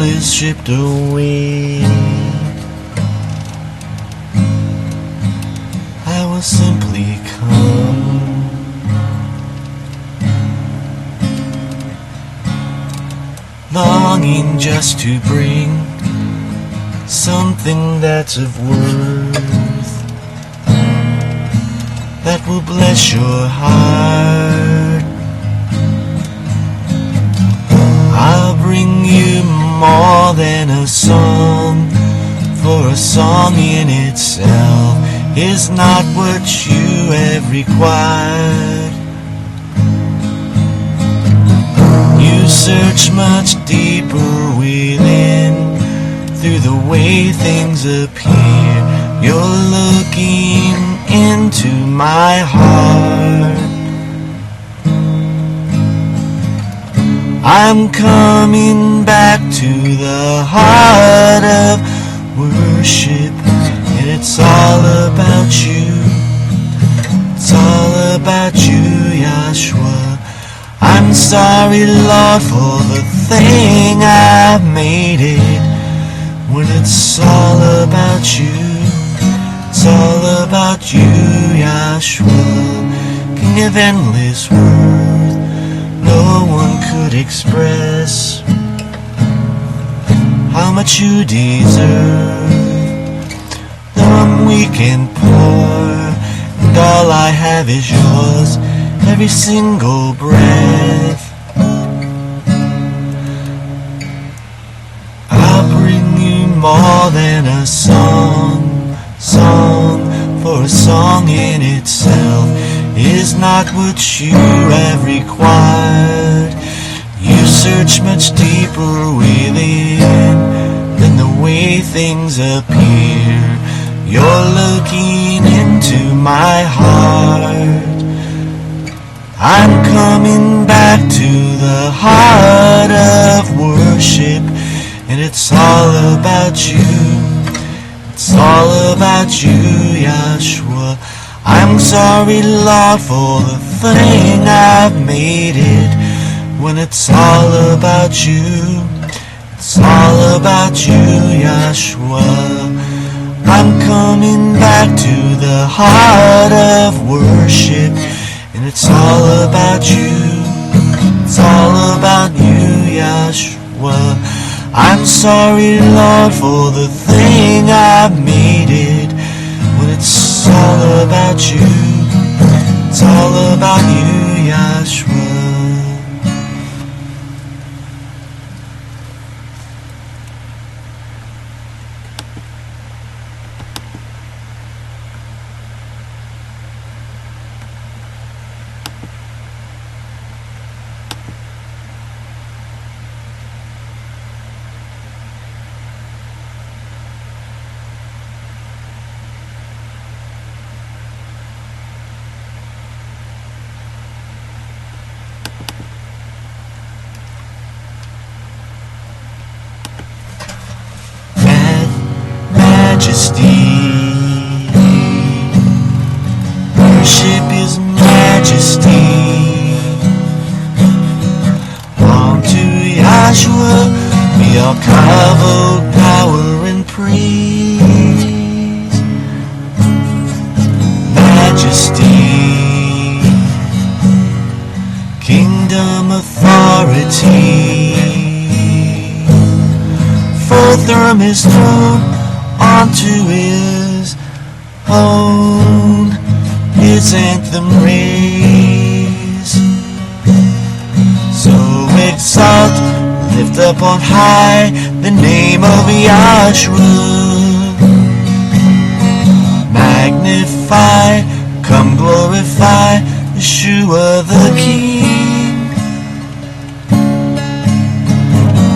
Is stripped away. I will simply come, longing just to bring something that's of worth, that will bless your heart. I'll bring you more than a song, for a song in itself is not what you have required. You search much deeper within, through the way things appear. You're looking into my heart. I'm coming back to the heart of worship, and it's all about you. It's all about you, Yahshua. I'm sorry, Lord, for the thing I've made it, when it's all about you. It's all about you, Yahshua, King of endless worth. No one could express how much you deserve. Though I'm weak and poor, and all I have is yours, every single breath. I'll bring you more than a song, for a song in itself is not what you have required. You search much deeper within than the way things appear. You're looking into my heart. I'm coming back to the heart of worship, and it's all about you. It's all about you, Yahshua. I'm sorry, Lord, for the thing I've made it, when it's all about you. It's all about you, Yahshua. I'm coming back to the heart of worship, and it's all about you. It's all about you, Yahshua. I'm sorry, Lord, for the thing I've made it, when it's all about you. It's all about you, Yahshua. Worship His majesty. Unto Yahshua we all kavod, power and praise. Majesty, kingdom authority. Forth from His throne onto His own, His anthem raise. So exalt, lift up on high the name of Yahshua. Magnify, come glorify Yeshua the King.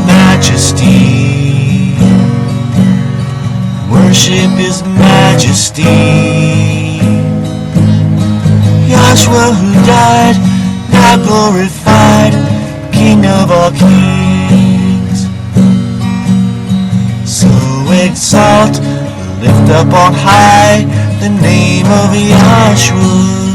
Majesty, worship His majesty. Yahshua who died, now glorified, King of all kings. So exalt, lift up on high the name of Yahshua.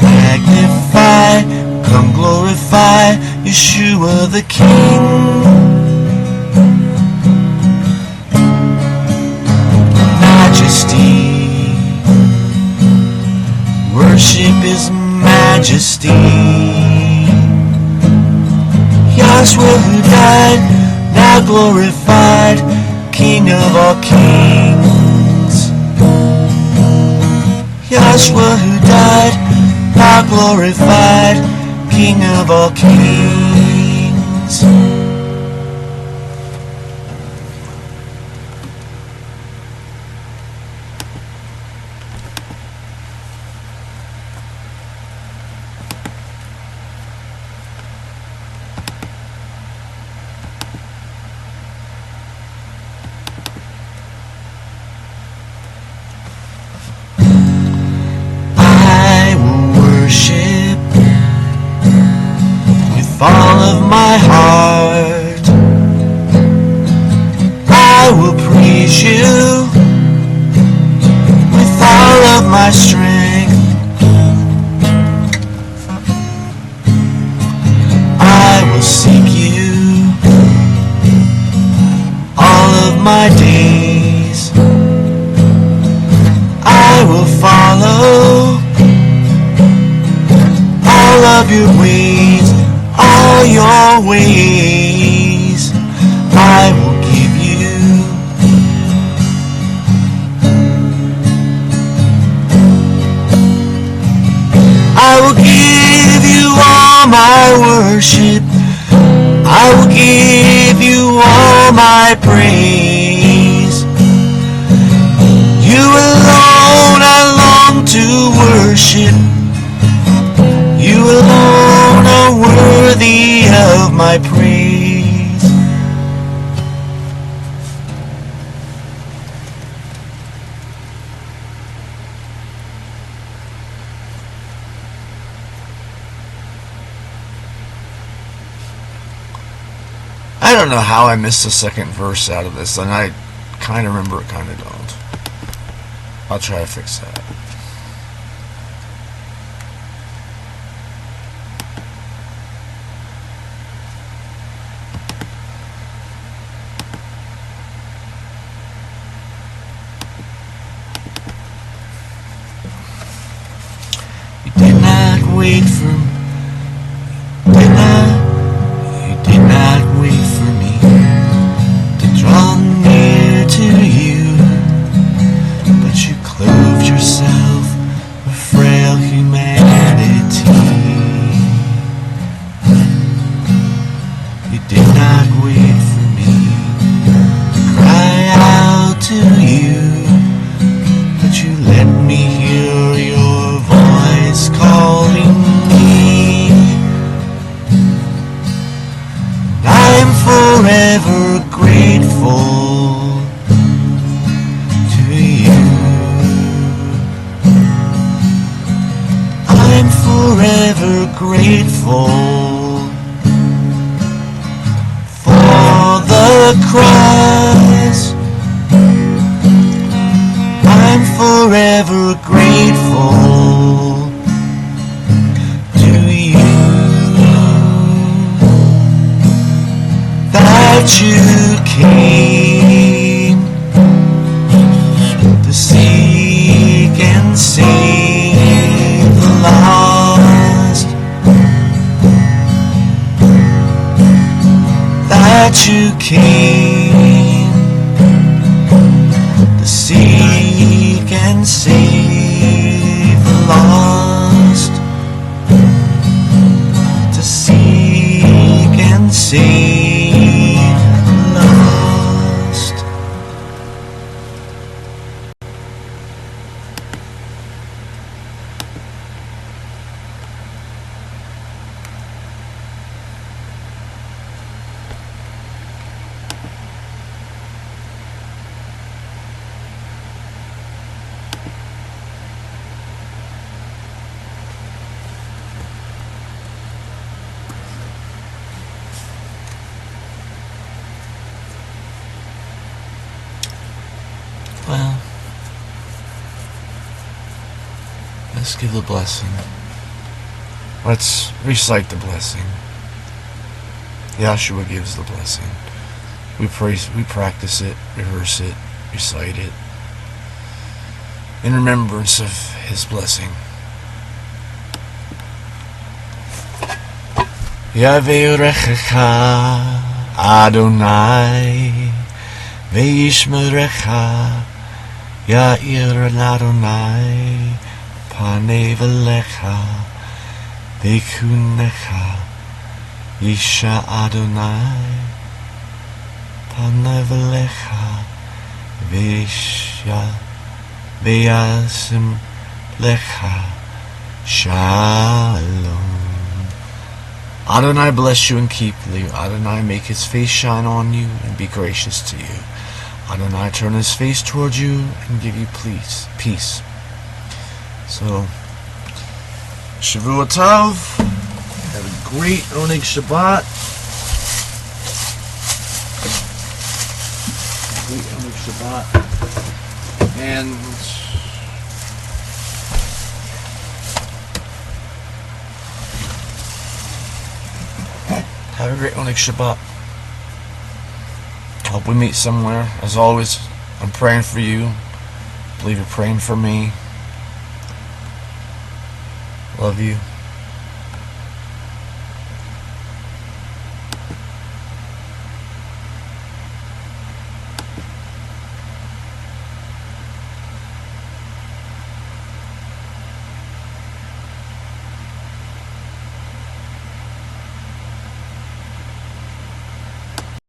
Magnify, come glorify Yeshua the King. Worship His majesty. Yahshua who died, now glorified, King of all kings. Yahshua who died, now glorified, King of all kings. my heart. I will praise you with all of my strength. I will seek you all of my days. I will follow all of your ways, all your ways. I will give you all my worship. I will give you all my praise. You alone I long to worship. You alone are worthy of my praise. I don't know how I missed the second verse out of this, and I kind of remember it, kind of don't. I'll try to fix that. You did not wait for me. You did not wait for me to draw near to you, but you clothed yourself with frail humanity. You did not wait for me to cry out to you, but you let me hear your voice calling me. I'm forever grateful to you. I'm forever grateful for the cross. I'm forever grateful to you. That you came to seek and save the lost. That you came to seek and save the lost. To seek and save lost. Well, let's give the blessing. Let's recite the blessing. Yahshua gives the blessing. We practice it, rehearse it, recite it, in remembrance of His blessing. Yaverechecha Adonai Veishmerecha Ya'ir Adonai Panei Velecha Vekunecha Yisha Adonai Panei Velecha Veisha Veyasim Lecha Shalom. Adonai bless you and keep you. Adonai make His face shine on you and be gracious to you. Adonai turn His face towards you and give you peace. So, Shavua Tov. Have a great Oneg Shabbat. sweet Oneg Shabbat. And have a great Oneg Shabbat. Hope we meet somewhere. As always, I'm praying for you. I believe you're praying for me. Love you.